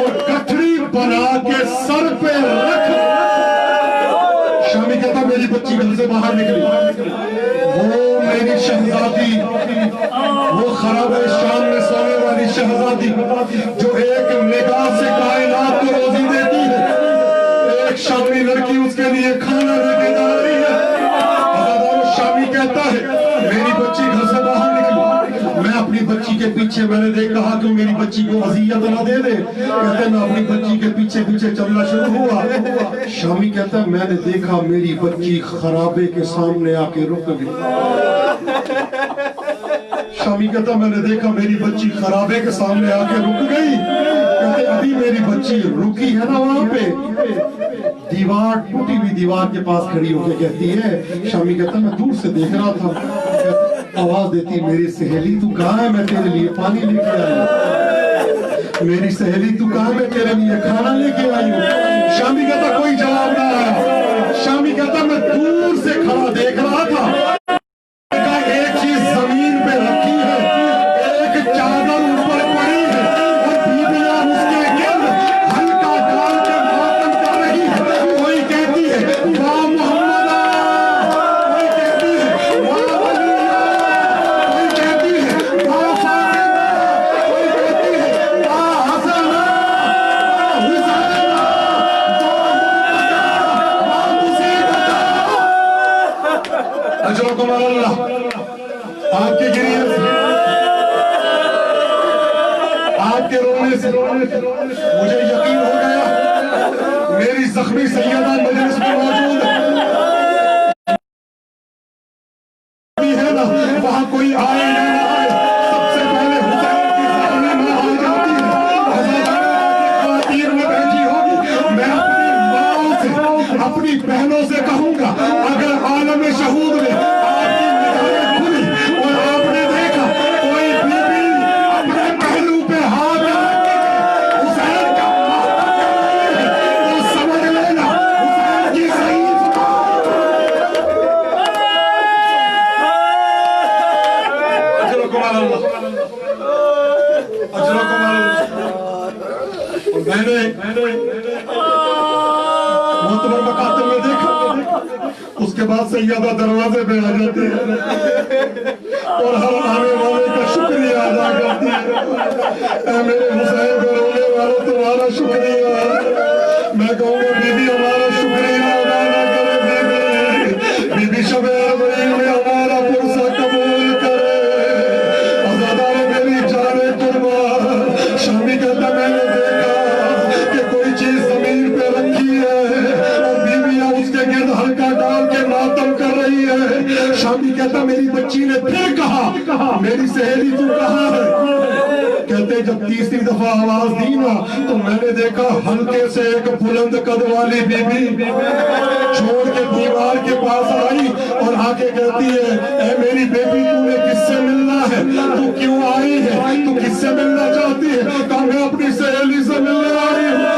اور کٹھڑی بنا کے سر پہ رکھ. شامی کہتا میری بچی گھر سے باہر نکلی. وہ میری شہزادی, وہ خراب شام میں سونے والی شہزادی جو ایک نگاہ سے کائنات کو روزی دیتی ہے, ایک شامی لڑکی اس کے لیے کھانا لے کے جا رہی ہے. شامی کہتا ہے میری بچی گھر سے باہر نکلی. میں اپنی بچی کے پیچھے میں نے کہا کہ میری بچی کو اذیت نہ دے دے. کہتے میں اپنی بچی کے پیچھے پیچھے چلنا شروع ہوا. شامی کہتا ہے میں نے دیکھا میری بچی خرابے کے سامنے آ کے رک گئی. شامی کہتا میں نے دیکھا میری بچی خرابے کے سامنے آ کے رک گئی. کہتے ابھی میری بچی رکی ہے نا وہاں پہ دیوار, ٹوٹی ہوئی دیوار کے پاس کھڑی ہو کے کہتی ہے. شامی کہتا میں دور سے دیکھ رہا تھا. آواز دیتی میری سہیلی تو کہاں ہے؟ میں تیرے لیے پانی لے کے آئی ہوں. میری سہیلی تو کہاں, میں تیرے لیے کھانا لے کے آئی ہوں. شامی کہتا کوئی جواب نہ آیا. شامی کہتا میں دور سے کھڑا دیکھ رہا تھا. ایک چیز زمین پہ رکھی ہے, ایک چادر اوپر پڑی ہے اور بیویاں اس کے گرد ہلکا ڈال کے ماتم کر رہی ہے. کوئی کہتی ہے واہ محمد, کوئی کہتی ہے واہ ولیہ, کوئی کہتی ہے واہ فاطمہ, کوئی کہتی ہے واہ حسن, واہ حسین, واہ مصیبت. اجرکم اللہ. آپ کے گریے سے, آپ کے رونے سے مجھے یقین ہو گیا میری زخمی سیدہ مجلس میں موجود ہے نا, وہاں کوئی آئے نہ آئے سب سے پہلے حسین کی زخمی ماں آ جاتی ہے. خواتین میں بیٹھی ہوگی. میں اپنی ماں سے اپنی بہنوں سے کہوں گا اگر عالم شہود میں آپ کی نگاہیں کھلی اور آپ نے دیکھا کوئی بیوی اپنے پہلو پہ ہاتھ رکھ کے حسین کا ماتم کر رہی ہے تو سمجھ لینا حسین کی ضعیف اجرکم اللہ, اجرکم اللہ. اور میں نے محترم مکاتب میں دیکھا اس کے بعد سیدہ دروازے پہ آ جاتے ہیں. اور ہر آنے والے کا شکریہ ادا کرتی ہے۔ اے میرے حسین کو رونے والوں تمہارا شکریہ، میں کہوں گا بی بی ہمارا شکریہ ادا نہ کرے، بی بی شبیر بڑی میں ہمارا پرسہ قبول کرے۔ عزادار میری جان قربان، شامی کہتا میں نے دیکھا کہ کوئی چیز زمین پہ رکھی ہے اور بیویاں اس کے گرد ہلکا ڈال کے ماتم کر رہی ہے۔ شامی کہتا میری بچی نے پھر کہا میری سہیلی تو کہاں ہے؟ کہتے جب تیسری دفعہ آواز دی نا تو میں نے دیکھا ہلکے سے ایک بلند قد والی بی بی چھوڑ کے دیوار کے پاس آئی اور آگے کہتی ہے اے میری بیٹی تو نے کس سے ملنا ہے؟ تو کیوں آئی ہے؟ تو کس سے ملنا چاہتی ہے؟ کہا میں اپنی سہیلی سے ملنے آئی ہوں۔